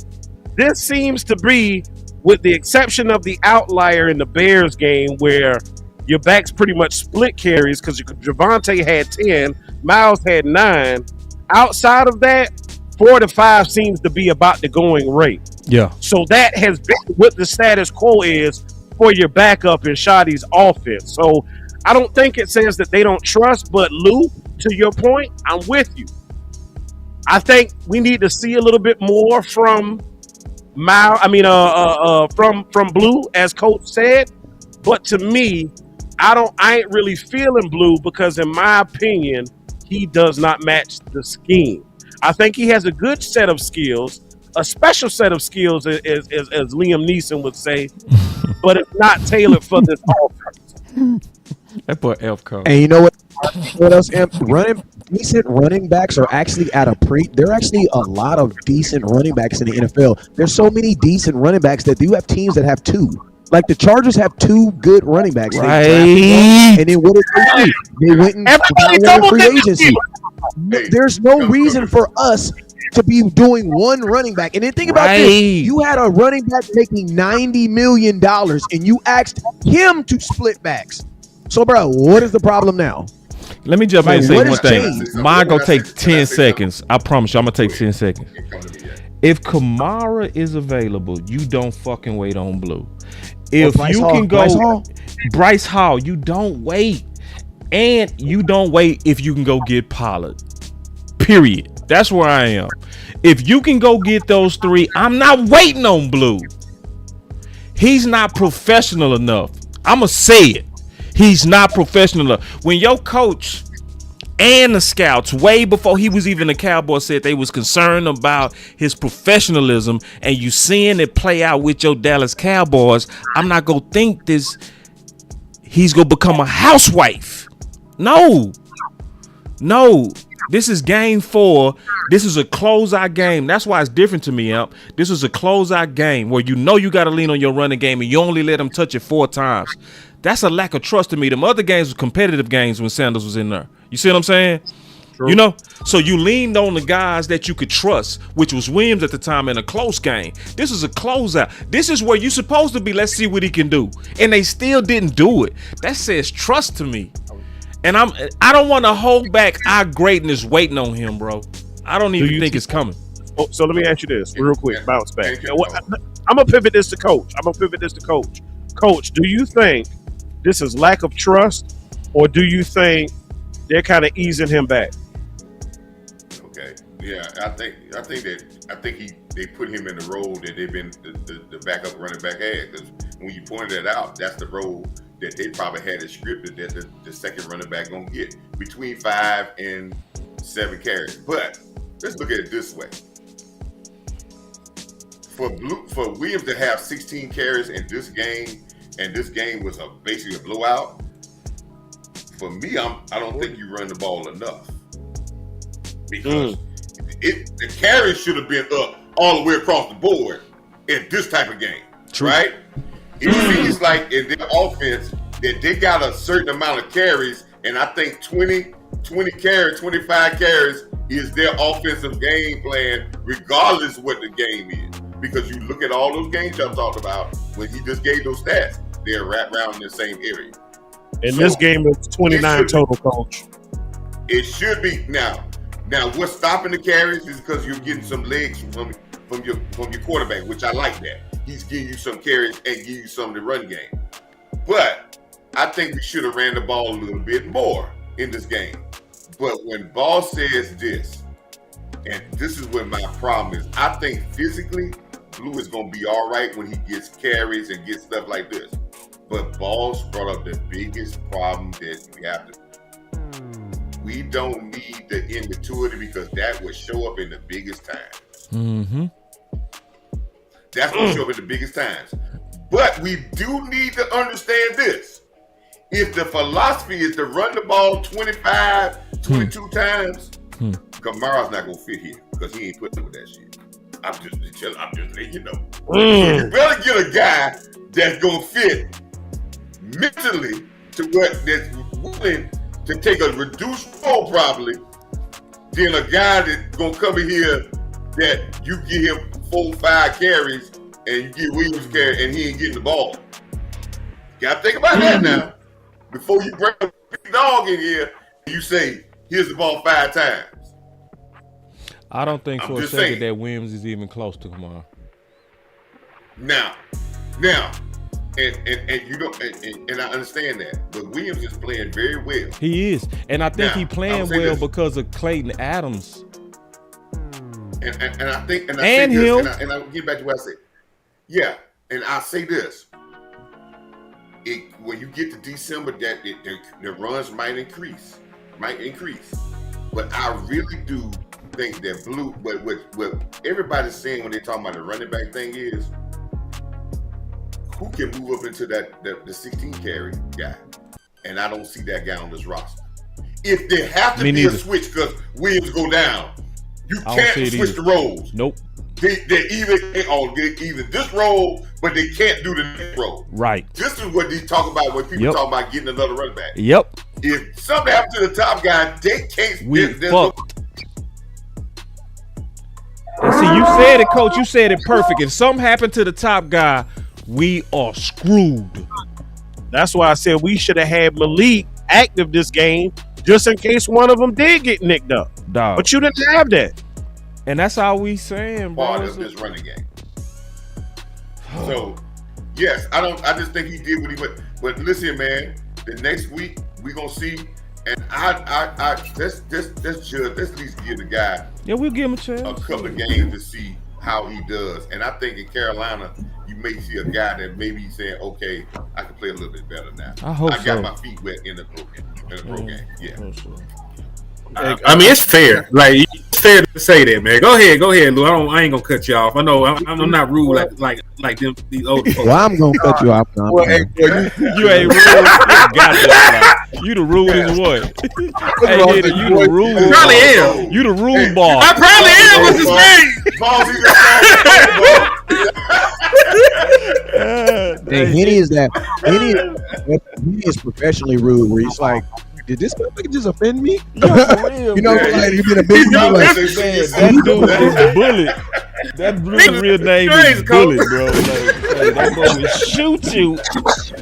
D: this seems to be, with the exception of the outlier in the Bears game where your backs pretty much split carries because Javonte had 10, Miles had 9. Outside of that, 4 to 5 seems to be about the going rate.
E: Yeah.
D: So that has been what the status quo is for your backup in Shotty's offense. So I don't think it says that they don't trust, but Lou, to your point, I'm with you. I think we need to see a little bit more from from Blue, as Coach said. But to me, I ain't really feeling Blue because, in my opinion, he does not match the scheme. I think he has a good set of skills. a special set of skills, as Liam Neeson would say, but it's not tailored for this offense.
E: That boy Elf code.
C: And you know what? What else? Decent running backs are actually at a There are actually a lot of decent running backs in the NFL. There's so many decent running backs that you have teams that have two. Like the Chargers have two good running backs.
E: Right.
C: And then what did they do? They went and got one free agency. There's no reason for us to be doing one running back. And then think about this. You had a running back making $90 million and you asked him to split backs. So, bro, what is the problem now?
E: Let me jump in and say one thing.
C: changed?
E: Mine gonna take 10 seconds. I promise you, I'm gonna take 10 seconds. If Kamara is available, you don't fucking wait on Blue. If you can go Bryce Hall, you don't wait. And you don't wait if you can go get Pollard. Period. That's where I am. If you can go get those three, I'm not waiting on Blue. He's not professional enough. I'ma say it. He's not professional enough. When your coach and the scouts, way before he was even a Cowboy, said they was concerned about his professionalism, and you seeing it play out with your Dallas Cowboys, I'm not gonna think he's gonna become a housewife. No. This is game 4. This is a closeout game. That's why it's different to me, Amp. This is a closeout game where you know you got to lean on your running game and you only let them touch it 4 times. That's a lack of trust to me. Them other games were competitive games when Sanders was in there. You see what I'm saying? True. You know? So you leaned on the guys that you could trust, which was Williams at the time in a close game. This is a closeout. This is where you're supposed to be. Let's see what he can do. And they still didn't do it. That says trust to me. And I don't want to hold back our greatness waiting on him, bro. I don't even think it's coming.
D: So let me ask you this real quick. Bounce back. I'm going to pivot this to Coach. Coach, do you think this is lack of trust, or do you think they're kind of easing him back?
I: Okay. Yeah, I think they put him in the role that they've been the backup running back had. Because when you pointed that out, that's the role that they probably had it scripted that the second running back gonna get between 5 and 7 carries. But let's look at it this way: for Williams to have 16 carries in this game, and this game was basically a blowout. For me, I don't think you run the ball enough, because the carries should have been up all the way across the board in this type of game. True. Right? It seems like in their offense that they got a certain amount of carries, and I think 20 carries, 25 carries is their offensive game plan, regardless of what the game is. Because you look at all those games y'all talked about, when he just gave those stats, they're right around in the same area.
D: And this game is 29 total, Coach.
I: It should be. Now what's stopping the carries is because you're getting some legs from your quarterback, which I like that. He's giving you some carries and give you some of the run game. But I think we should have ran the ball a little bit more in this game. But when Boss says this, and this is what my problem is, I think physically Blue is going to be all right when he gets carries and gets stuff like this. But Boss brought up the biggest problem that we have to. We don't need the immaturity, because that would show up in the biggest times.
E: Mm-hmm.
I: That's going to show up in the biggest times. But we do need to understand this. If the philosophy is to run the ball 25, 22 times, Kamara's not going to fit here, because he ain't putting up with that shit. I'm just letting you know. You better get a guy that's going to fit mentally to what that's willing to take a reduced role probably, than a guy that's going to come in here that you give him 4-5 carries and you get Williams carry and he ain't getting the ball. You got to think about that now. Before you bring a big dog in here, you say, here's the ball 5 times.
E: I don't think for a second that Williams is even close to Kamara.
I: Now, and you don't, and I understand that, but Williams is playing very well.
E: He is, and I think he playing well because of Clayton Adams.
I: And I think, and I'll get back to what I said. Yeah, and I say this: when you get to December, the runs might increase, but I really do think that Blue, but what everybody's saying when they talking about the running back thing is, who can move up into the 16 carry guy? And I don't see that guy on this roster. If there have to be a switch because Williams go down, you can't switch the roles.
E: Nope.
I: They either this role, but they can't do the next role.
E: Right.
I: This is what they talk about when people talk about getting another running back.
E: Yep.
I: If something happens to the top guy, they can't.
E: We fucked. And see, you said it, Coach. You said it perfect. If something happened to the top guy, we are screwed.
D: That's why I said we should have had Malik active this game just in case one of them did get nicked up.
E: Dog.
D: But you didn't have that.
E: And that's all we saying, bro.
I: Part of this running game. So, yes, I just think he did what he went. But listen, man, the next week we gonna see. And let's at least give the guy.
E: Yeah, we'll give him a chance.
I: A couple of games to see how he does. And I think in Carolina, you may see a guy that maybe saying, okay, I can play a little bit better now. I got my feet wet in the pro game. Yeah.
B: I mean, it's fair. Like, it's fair to say that, man. Go ahead, Lou. I ain't gonna cut you off. I know I'm not rude like them these old folks.
C: Well, I'm gonna cut you off.
E: You ain't rude. You the rudest one. Hey, you the rude.
B: I probably am.
E: You the rude ball.
B: I probably am. What's his name?
C: Hey, Henny is professionally rude. Where he's like, did this motherfucker just offend me?
E: Real,
C: you know, like you been a big deal. Like,
E: that dude is Bullet. That real name is Bullet, bro. Like, that boy will shoot you.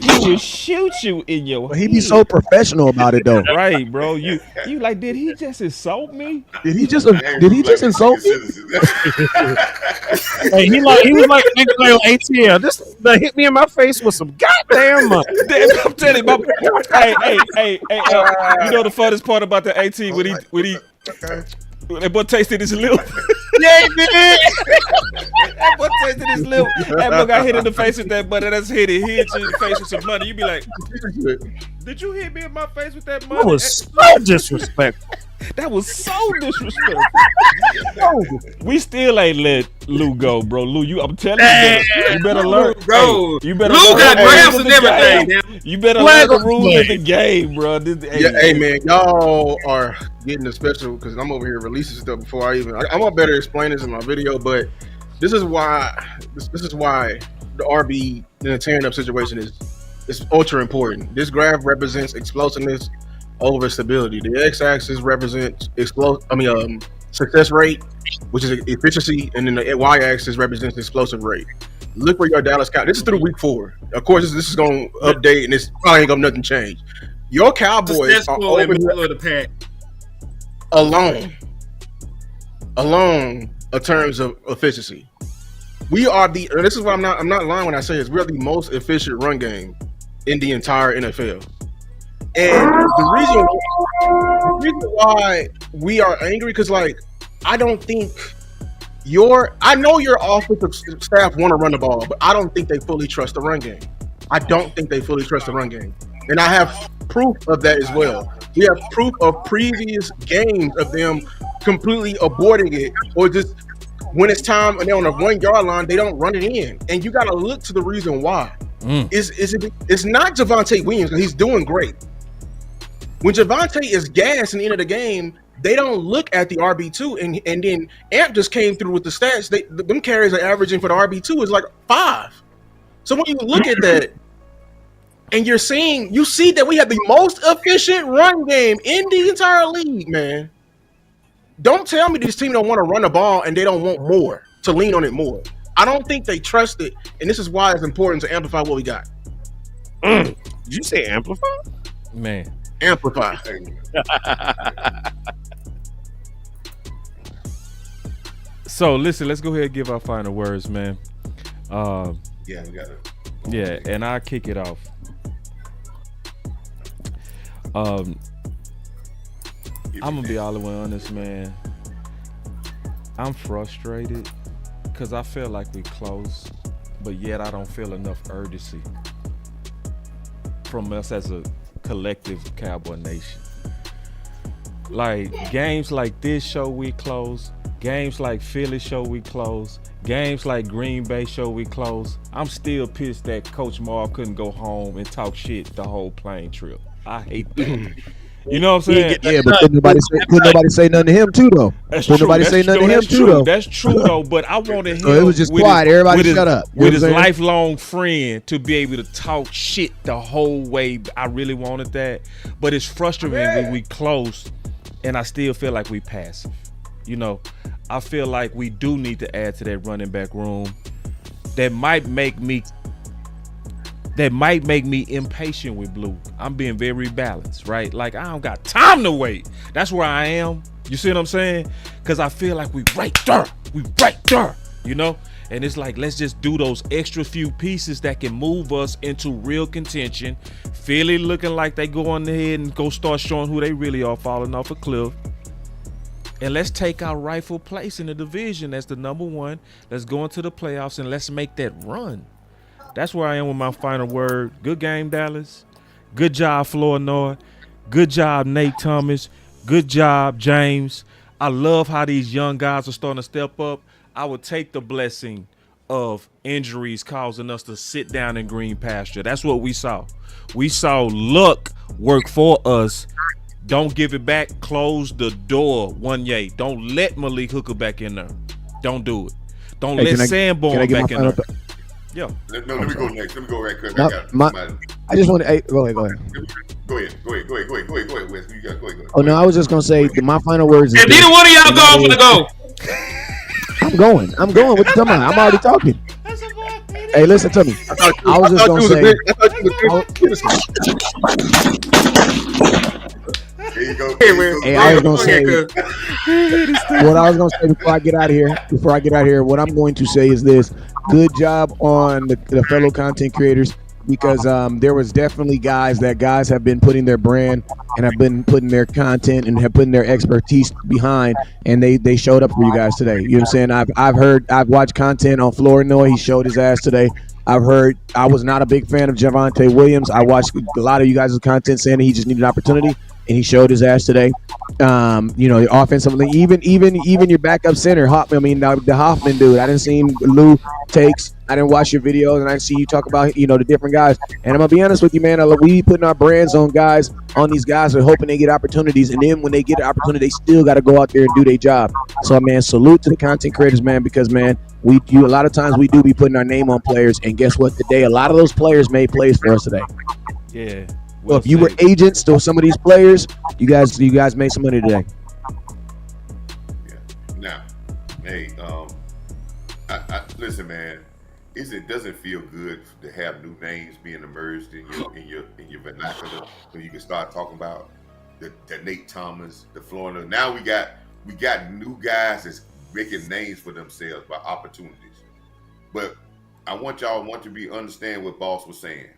E: He will shoot you in your.
C: He be so professional about it, though.
E: Right, bro. You like? Did he just insult me?
C: Did he just insult me?
D: Hey, he was like a nigga on ATL. This hit me in my face with some goddamn money.
E: I'm telling you, hey, you know the funniest part about the AT when he that boy tasted his lip.
D: Yeah, he did.
E: That boy tasted his lip. That boy got hit in the face with that money. That's hit it. He hit you in the face with some money. You be like, did you hit me in my face with that money?
D: That was so disrespectful.
E: That was so disrespectful. We still ain't let Lou go, bro. Lou, I'm telling you better learn,
B: bro.
E: You better
B: Lou
E: learn
B: got grabs and everything.
E: You better learn the rules of the game, bro.
G: Hey man, y'all are getting the special because I'm over here releasing stuff before I'm gonna better explain this in my video, but this is why the RB in a tearing up situation is ultra important. This graph represents explosiveness over stability. The x-axis represents success rate, which is efficiency, and then the y-axis represents explosive rate. Look where your Dallas Cowboys. This is through week 4. Of course, this is going to update, and this probably ain't going to nothing change. Your Cowboys are over here alone in terms of efficiency. We are this is what I'm not lying when I say this. We are the most efficient run game in the entire NFL. And the reason why we are angry, because I don't think I know your offensive staff want to run the ball, but I don't think they fully trust the run game. And I have proof of that as well. We have proof of previous games of them completely aborting it, or just when it's time and they're on the 1 yard line, they don't run it in. And you got to look to the reason why. It's not Javonte Williams, because he's doing great. When Javonte is gassed in the end of the game, they don't look at the RB2, and then Amp just came through with the stats. Them carries are averaging for the RB2 is like 5. So when you look at that, and you see that we have the most efficient run game in the entire league, man. Don't tell me this team don't want to run the ball and they don't want more, to lean on it more. I don't think they trust it, and this is why it's important to amplify what we got.
D: Did you say amplify?
E: Man.
G: Amplify.
E: So listen, let's go ahead and give our final words, man.
I: Yeah, we got it.
E: Yeah, and I'll kick it off. I'm gonna be all the way honest, man. I'm frustrated because I feel like we close, but yet I don't feel enough urgency from us as a collective Cowboy Nation. Like games like this show we close. Games like Philly show we close. Games like Green Bay show we close. I'm still pissed that Coach Marv couldn't go home and talk shit the whole plane trip. I hate that. You know what I'm saying?
C: Yeah, but couldn't nobody say nothing to him too though. Couldn't nobody say nothing to him too though.
E: That's true though. But I wanted him.
C: So it was just quiet. Everybody shut up.
E: With his lifelong friend to be able to talk shit the whole way. I really wanted that. But it's frustrating when we close, and I still feel like we passive. You know, I feel like we do need to add to that running back room. That might make me impatient with Blue. I'm being very balanced, right? Like I don't got time to wait. That's where I am. You see what I'm saying? Because I feel like we right there, you know? And it's like, let's just do those extra few pieces that can move us into real contention. Philly looking like they go on ahead and go start showing who they really are, falling off a cliff. And let's take our rightful place in the division as the number one. Let's go into the playoffs and let's make that run. That's where I am with my final word. Good game, Dallas. Good job, Flournoy. Good job, Nate Thomas. Good job, James. I love how these young guys are starting to step up. I would take the blessing of injuries causing us to sit down in green pasture. That's what we saw. We saw luck work for us. Don't give it back. Close the door. Wanye. Don't let Malik Hooker back in there. Don't do it. Don't let Sanborn back in there. Yeah.
I: Let me go next. Let me go right quick.
C: I just want to. Go ahead.
I: Go ahead, Wes. You got go ahead.
C: Oh no, I was just gonna say my final words.
B: If neither one of y'all go, I'm gonna go.
C: I'm going. What you talking about? I'm already talking. Hey, listen to me. I was just gonna say.
I: There you go.
C: Hey, I was gonna say what I was gonna say before I get out of here. What I'm going to say is this: good job on the fellow content creators, because there was definitely guys have been putting their brand and have been putting their content and have putting their expertise behind, and they showed up for you guys today. You know what I'm saying? I've watched content on Flournoy. He showed his ass today. I was not a big fan of Javonte Williams. I watched a lot of you guys' content saying that he just needed an opportunity, and he showed his ass today. Offensively, even your backup center, the Hoffman dude. I didn't see Lou takes. I didn't watch your videos, and I didn't see you talk about the different guys. And I'm gonna be honest with you, man. We putting our brands on these guys, are hoping they get opportunities, and then when they get an opportunity, they still got to go out there and do their job. So, man, salute to the content creators, man, because man, a lot of times we do be putting our name on players, and guess what? Today, a lot of those players made plays for us today.
E: Yeah.
C: Well, if you were agents to some of these players, you guys made some money today.
I: Yeah. Now, hey, I listen, man. It doesn't feel good to have new names being emerged in your vernacular, so you can start talking about the Nate Thomas, the Florida. Now we got new guys that's making names for themselves by opportunities. But I want to understand what Boss was saying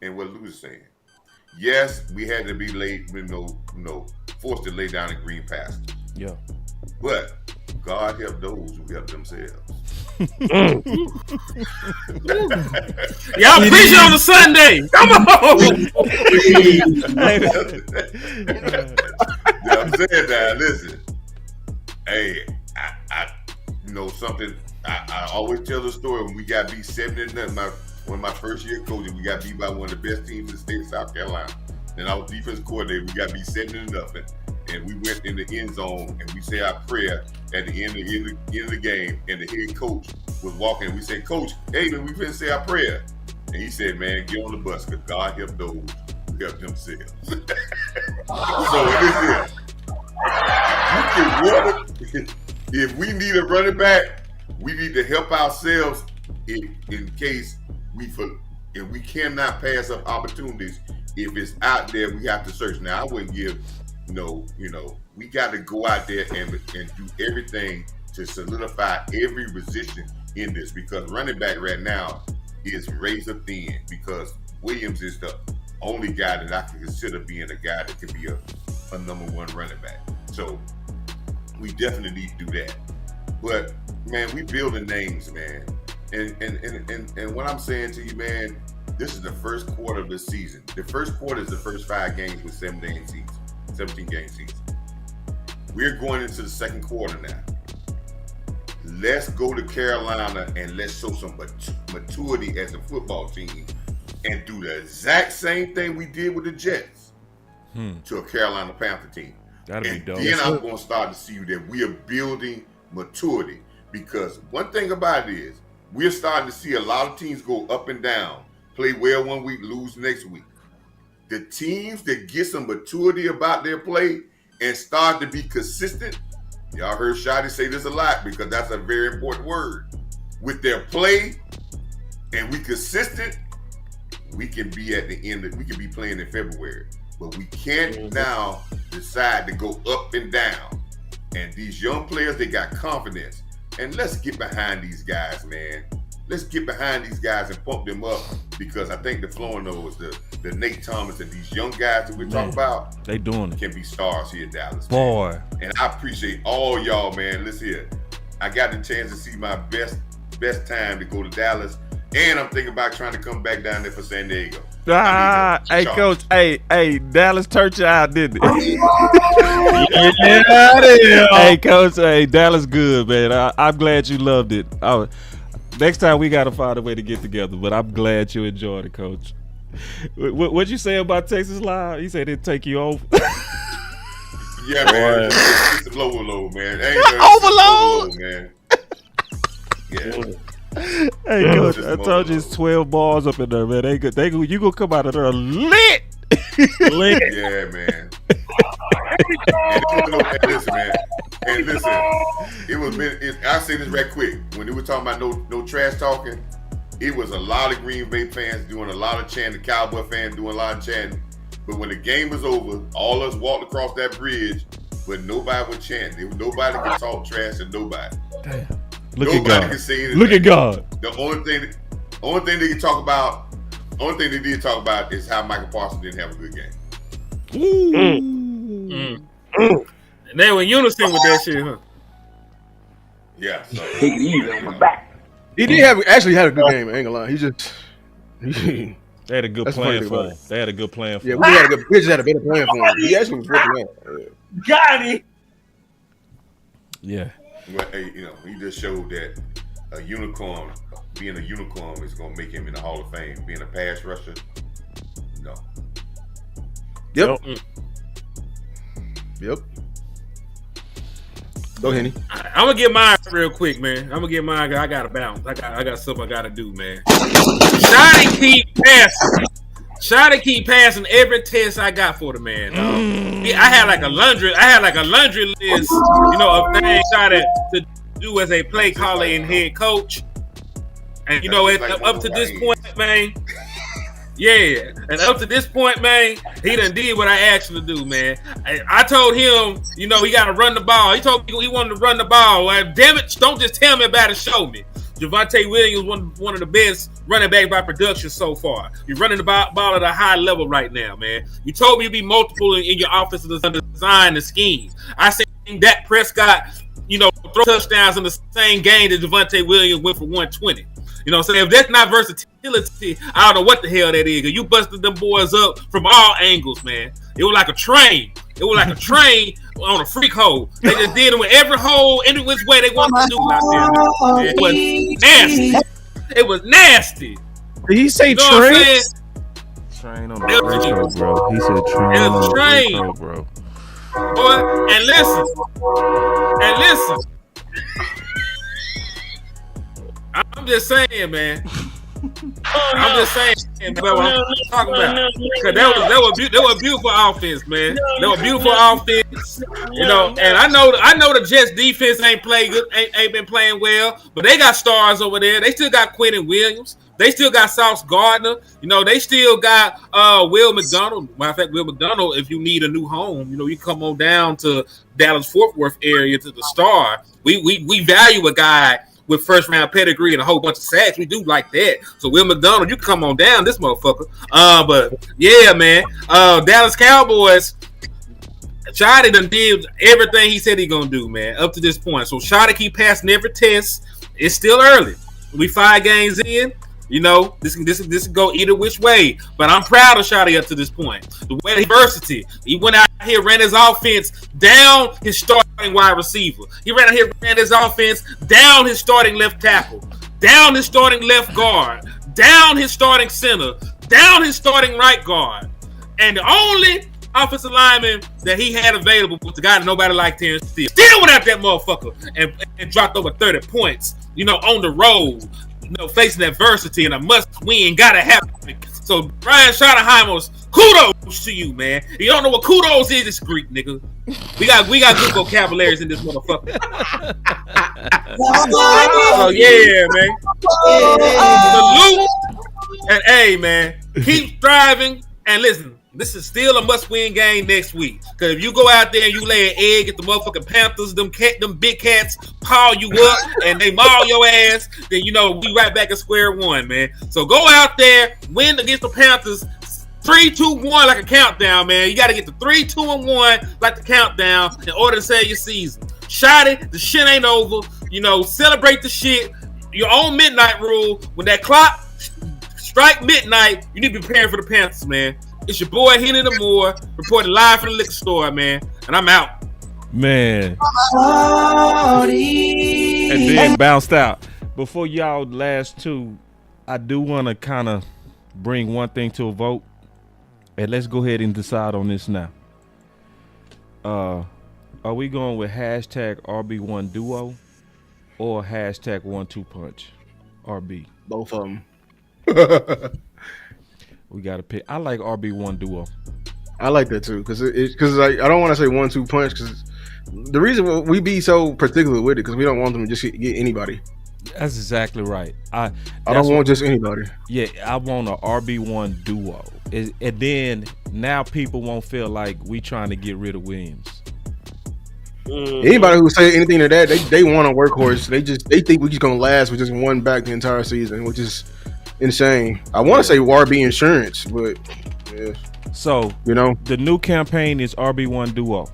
I: and what Lou was saying. Yes, we had to be forced to lay down in green pastures.
E: Yeah.
I: But God help those who help themselves.
B: Y'all preaching on a Sunday. Come on.
I: I'm saying that. Listen, hey, I something. I always tell the story when we got beat 7-0. One of my first year coaching, we got beat by one of the best teams in the state of South Carolina. And I was defense coordinator. We got beat 7-0, and we went in the end zone and we say our prayer at the end of the game. And the head coach was walking. And we said, "Coach, hey man, we finna say our prayer." And he said, "Man, get on the bus, because God help those who help themselves." So if we need a running back, we need to help ourselves in case if we cannot pass up opportunities. If it's out there, we have to search. Now, I wouldn't give we got to go out there and do everything to solidify every position in this, because running back right now is razor thin, because Williams is the only guy that I can consider being a guy that can be a number one running back. So we definitely need to do that. But man, we building names, man. And what I'm saying to you, man, this is the first quarter of the season. The first quarter is the first 5 games with 17 game season. we're going into the second quarter now. Let's go to Carolina and let's show some maturity as a football team and do the exact same thing we did with the Jets to a Carolina Panther team.
E: That'd be dope.
I: Then I'm going to start to see that we are building maturity, because one thing about it is we're starting to see a lot of teams go up and down, play well one week, lose next week. The teams that get some maturity about their play and start to be consistent, y'all heard Shotty say this a lot because that's a very important word. With their play and we consistent, we can be at the end, we can be playing in February. But we can't now decide to go up and down. And these young players, they got confidence. And let's get behind these guys, man. Let's get behind these guys and pump them up, because I think the flowing those, the Nate Thomas and these young guys that we're talking about,
E: they doing it.
I: Can be stars here in Dallas.
E: Boy.
I: Man. And I appreciate all y'all, man. Listen here. I got the chance to see my best time to go to Dallas. And I'm thinking about trying to come back down there for San Diego.
E: Hey, Coach. Hey, Dallas turned you out, didn't it? Hey, Coach. Hey, Dallas good, man. I'm glad you loved it. Next time we got to find a way to get together, but I'm glad you enjoyed it, Coach. What'd you say about Texas Live? He said it'd take you over.
I: Yeah, man. It's an overload, man.
E: Overload,
I: man. Yeah.
E: Hey, Coach, I told you it's 12 bars up in there, man. You gonna come out of there lit.
I: Yeah, man. And listen, man. And listen, I'll say this right quick. When they were talking about no trash talking, it was a lot of Green Bay fans doing a lot of chanting, Cowboy fans doing a lot of chanting. But when the game was over, all of us walked across that bridge, but nobody would chant. Nobody could talk trash to nobody.
E: Damn.
I: Nobody can say anything.
E: Look at God.
I: The only thing they can talk about, only thing they did talk about is how Michael Parsons didn't have a good game.
B: And they were in unison with that shit, huh?
I: Yeah. So,
H: take it easy on my back.
G: He did actually had a good game. I ain't gonna lie.
E: They had a good plan for him. They had a good plan for him.
G: Yeah, we just had a better plan for him. He actually was good plan.
H: Got it.
E: Yeah.
I: Well, hey, he just showed that being a unicorn is gonna make him in the Hall of Fame. Being a pass rusher, no.
G: Yep. Go, Henny.
B: I'm gonna get mine real quick, man. I'm gonna get mine. I gotta bounce. I got something I gotta do, man. Shotty keep passing every test I got for the man. I had like a laundry list, of things to do as a play caller and head coach. And up to this point, man. Yeah, and up to this point, man, he done did what I asked him to do, man. I told him, he got to run the ball. He told me he wanted to run the ball. Like, damn it, don't just tell me about it, show me. Javonte Williams, one of the best running back by production so far. You're running the ball at a high level right now, man. You told me you'd be multiple in your offensive design and scheme. I seen Dak Prescott, throw touchdowns in the same game that Javonte Williams went for 120. So if that's not versatility, I don't know what the hell that is. You busted them boys up from all angles, man. It was like a train. It was like a train on a freak hole. They just did it with every hole, any which way they wanted to do it out there. It was nasty. It was nasty.
D: Did he say
B: train?
E: Train on the retro, bro. He said train.
B: It was a train,
E: retro, bro.
B: Boy, and listen. I'm just saying, man. I'm just saying about what I'm talking about. Cause that was beautiful offense, man. That was beautiful offense. And I know the Jets defense ain't been playing well, but they got stars over there. They still got Quentin Williams. They still got Sauce Gardner. They still got Will McDonald. Matter of fact, Will McDonald, if you need a new home, you come on down to Dallas Fort Worth area to the Star. We value a guy with first round pedigree and a whole bunch of sacks. We do like that. So Will McDonald, you come on down, this motherfucker. But yeah, man. Dallas Cowboys, Shotty done did everything he said he gonna do, man, up to this point. So Shotty keep passing every test. It's still early. We 5 games in. You know, this can go either which way. But I'm proud of Shotty up to this point. The way diversity. He went out here, ran his offense down his starting wide receiver. He ran out here, ran his offense down his starting left tackle, down his starting left guard, down his starting center, down his starting right guard. And the only offensive lineman that he had available was the guy that nobody liked, Terrence Steele. Still went out that motherfucker and dropped over 30 points, you know, on the road. You know, facing adversity and a must win, gotta happen. So Brian Schottenheimer's kudos to you, man. You don't know what kudos is, it's Greek, nigga. We got good vocabularies in this motherfucker. So yeah, man. Salute and hey, man, keep striving and listen. This is still a must-win game next week. Because if you go out there and you lay an egg at the motherfucking Panthers, them big cats pile you up and they maul your ass, then you know we right back at square one, man. So go out there, win against the Panthers, 3, 2, 1 like a countdown, man. You got to get to 3, 2, and 1 like the countdown in order to save your season. Shot it, the shit ain't over. You know, celebrate the shit. Your own midnight rule. When that clock strike midnight, you need to be preparing for the Panthers, man. It's your boy Henny the Moore, reporting live from the liquor store, man. And I'm out.
E: Man. And then bounced out. Before y'all last two, I do want to kind of bring one thing to a vote. And let's go ahead and decide on this now. Are we going with hashtag RB1 Duo or hashtag 1-2 Punch? RB.
G: Both of them.
E: We got to pick. I like RB1 Duo.
G: I like that too because I don't want to say 1-2 punch because the reason we be so particular with it because we don't want them to just get anybody.
E: That's exactly right. I
G: don't want just anybody.
E: Yeah, I want a RB1 Duo, and then now people won't feel like we trying to get rid of Williams.
G: Anybody who say anything to that, they want a workhorse. They think we're just gonna last with just one back the entire season, which is insane. I want to say RB insurance, but yeah.
E: So
G: you know,
E: the new campaign is RB1 Duo.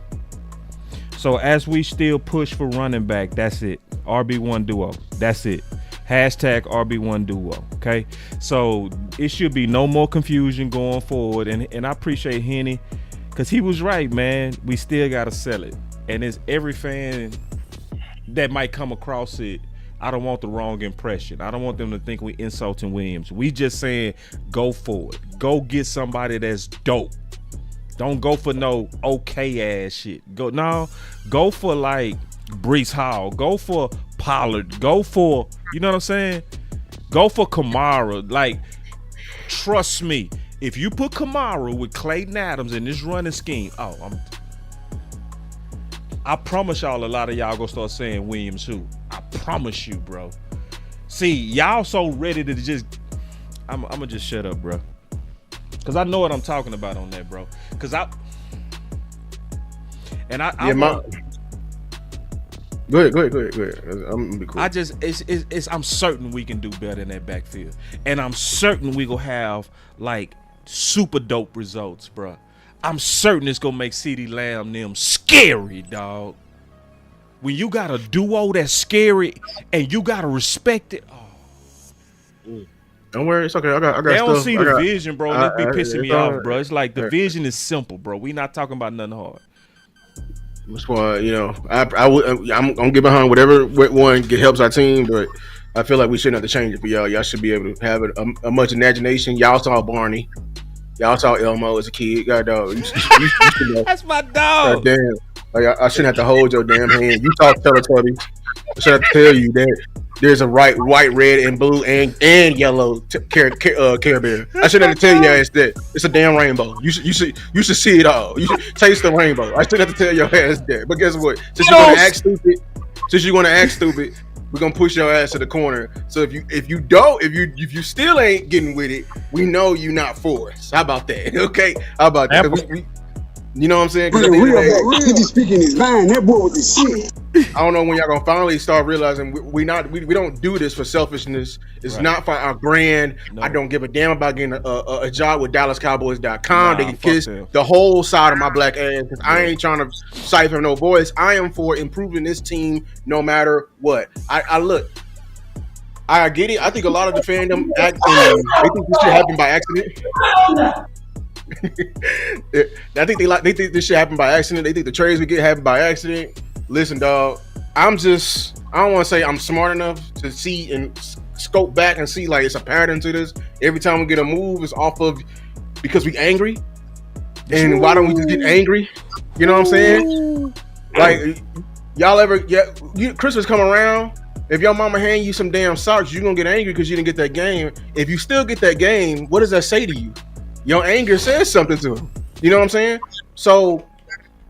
E: So as we still push for running back, that's it. RB1 Duo. That's it. Hashtag RB1 Duo. Okay. So it should be no more confusion going forward. And I appreciate Henny because he was right, man. We still gotta sell it. And it's every fan that might come across it. I don't want the wrong impression. I don't want them to think we insulting Williams. We just saying go for it. Go get somebody that's dope. Don't go for no okay ass shit. Go for like Breece Hall. Go for Pollard. Go for, you know what I'm saying? Go for Kamara. Like, trust me, if you put Kamara with Clayton Adams in this running scheme, I promise y'all a lot of y'all gonna start saying Williams who. I promise you, bro. See, y'all so ready to just I'm gonna just shut up, bro. Cause I know what I'm talking about on that, bro. Cause Go ahead. I'm gonna be cool. I'm certain we can do better in that backfield. And I'm certain we gonna have like super dope results, bro. I'm certain it's gonna make CeeDee Lamb them scary, dog. When you got a duo that's scary and you gotta respect it.
G: Don't worry, it's okay. I got.
E: They don't
G: stuff.
E: see the vision, bro. And it be pissing me off, bro. It's like the vision is simple, bro. We not talking about nothing hard.
G: That's why, you know, I'm gonna get behind whatever one helps our team, but I feel like we shouldn't have to change it for y'all. Y'all should be able to have a much imagination. Y'all saw Barney. Y'all saw Elmo as a kid. God dog. You know.
E: That's my dog.
G: God damn. Like I shouldn't have to hold your damn hand. You talk Teletubbies. I should have to tell you that there's a white, red, and blue and yellow Care Bear. I shouldn't have to tell you ass that. It's a damn rainbow. You should see it all. You should taste the rainbow. I shouldn't have to tell your ass that. But guess what? Since you're gonna act stupid, we're gonna push your ass to the corner. So if you still ain't getting with it, we know you not for us. How about that? Okay? How about that? You know what I'm saying?
J: He be speaking his mind. That boy with the shit.
G: I don't know when y'all gonna finally start realizing we don't do this for selfishness. It's not for our brand. No. I don't give a damn about getting a job with DallasCowboys.com. They can kiss the whole side of my black ass because I ain't trying to siphon no voice. I am for improving this team no matter what. I look. I get it. I think a lot of the fandom act and they think this shit happened by accident. I think they think this shit happened by accident. They think the trades we get happened by accident. Listen, dog. I don't want to say I'm smart enough to see and scope back and see like it's a pattern to this. Every time we get a move, it's off of because we angry. And why don't we just get angry? You know what I'm saying? Like y'all ever Christmas come around. If your mama hand you some damn socks, you're gonna get angry because you didn't get that game. If you still get that game, what does that say to you? Your anger says something to him. You know what I'm saying? So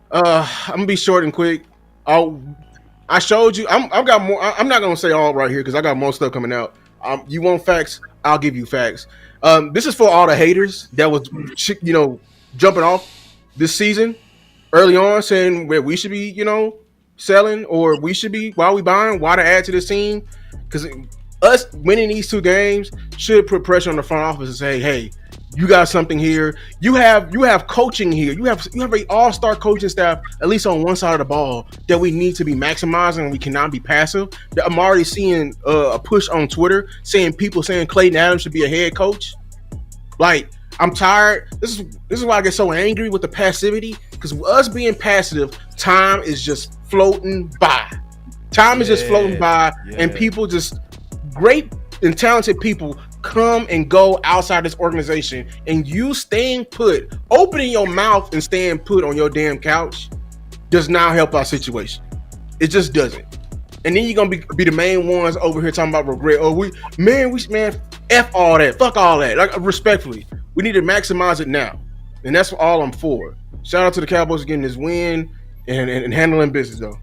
G: I'm gonna be short and quick. I showed you. I've got more. I'm not gonna say all right here because I got more stuff coming out. You want facts? I'll give you facts. This is for all the haters that was, jumping off this season early on, saying where we should be, selling, or we should be, why are we buying, why to add to this team? Because us winning these 2 games should put pressure on the front office and say, hey, you got something here. You have coaching here. You have an all-star coaching staff, at least on one side of the ball, that we need to be maximizing, and we cannot be passive. I'm already seeing a push on Twitter people saying Clayton Adams should be a head coach. Like, I'm tired. This is why I get so angry with the passivity, because us being passive, time is just floating by. Time is just floating by, and people just, great and talented people, come and go outside this organization, and you staying put, opening your mouth and staying put on your damn couch does not help our situation. It just doesn't. And then you're gonna be the main ones over here talking about regret. Oh, we F all that, fuck all that. Like, respectfully, we need to maximize it now, and that's all I'm for. Shout out to the Cowboys for getting this win and handling business though.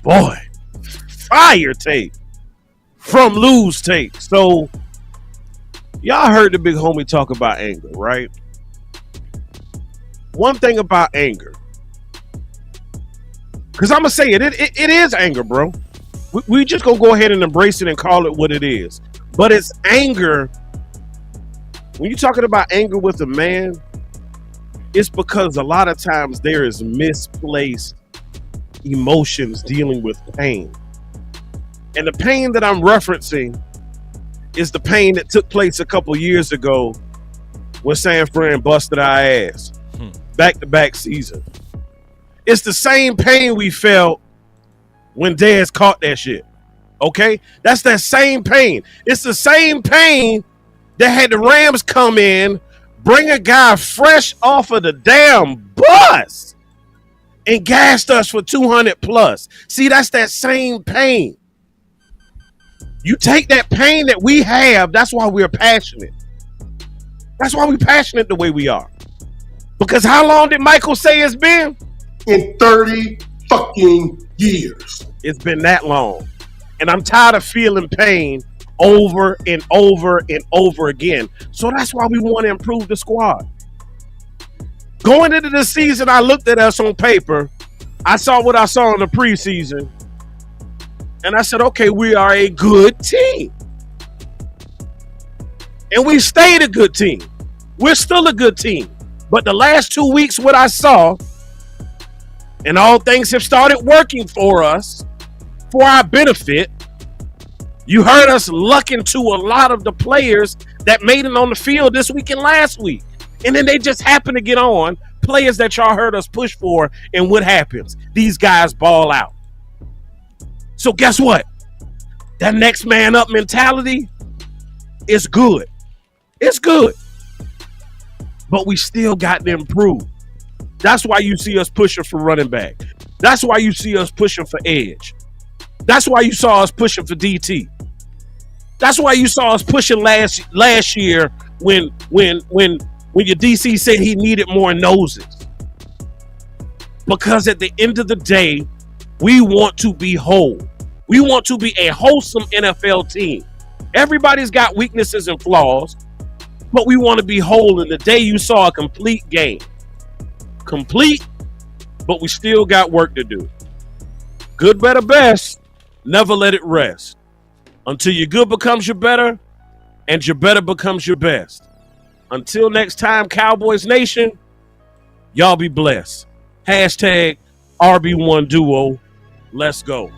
D: Boy, fire tape from Lose Tape. So y'all heard the big homie talk about anger, right? One thing about anger, because I'm gonna say it is anger, bro. We just gonna go ahead and embrace it and call it what it is. But it's anger. When you're talking about anger with a man, it's because a lot of times there is misplaced emotions dealing with pain. And the pain that I'm referencing is the pain that took place a couple years ago when San Fran busted our ass. Back-to-back season. It's the same pain we felt when Dez caught that shit. Okay? That's that same pain. It's the same pain that had the Rams come in, bring a guy fresh off of the damn bus and gassed us for 200 plus. See, that's that same pain. You take that pain that we have, that's why we're passionate. That's why we're passionate the way we are. Because how long did Michael say it's been?
J: In 30 fucking years.
D: It's been that long. And I'm tired of feeling pain over and over and over again. So that's why we want to improve the squad. Going into the season, I looked at us on paper. I saw what I saw in the preseason. And I said, okay, we are a good team. And we stayed a good team. We're still a good team. But the last 2 weeks, what I saw, and all things have started working for us, for our benefit. You heard us lucking to a lot of the players that made it on the field this week and last week. And then they just happen to get on, players that y'all heard us push for, and what happens? These guys ball out. So guess what? That next man up mentality is good. It's good. But we still got to improve. That's why you see us pushing for running back. That's why you see us pushing for edge. That's why you saw us pushing for DT. That's why you saw us pushing last year when your DC said he needed more noses. Because at the end of the day, we want to be whole. We want to be a wholesome NFL team. Everybody's got weaknesses and flaws, but we want to be whole. And the day you saw a complete game, complete, but we still got work to do. Good, better, best. Never let it rest until your good becomes your better and your better becomes your best. Until next time, Cowboys Nation, y'all be blessed. Hashtag RB1 Duo. Let's go.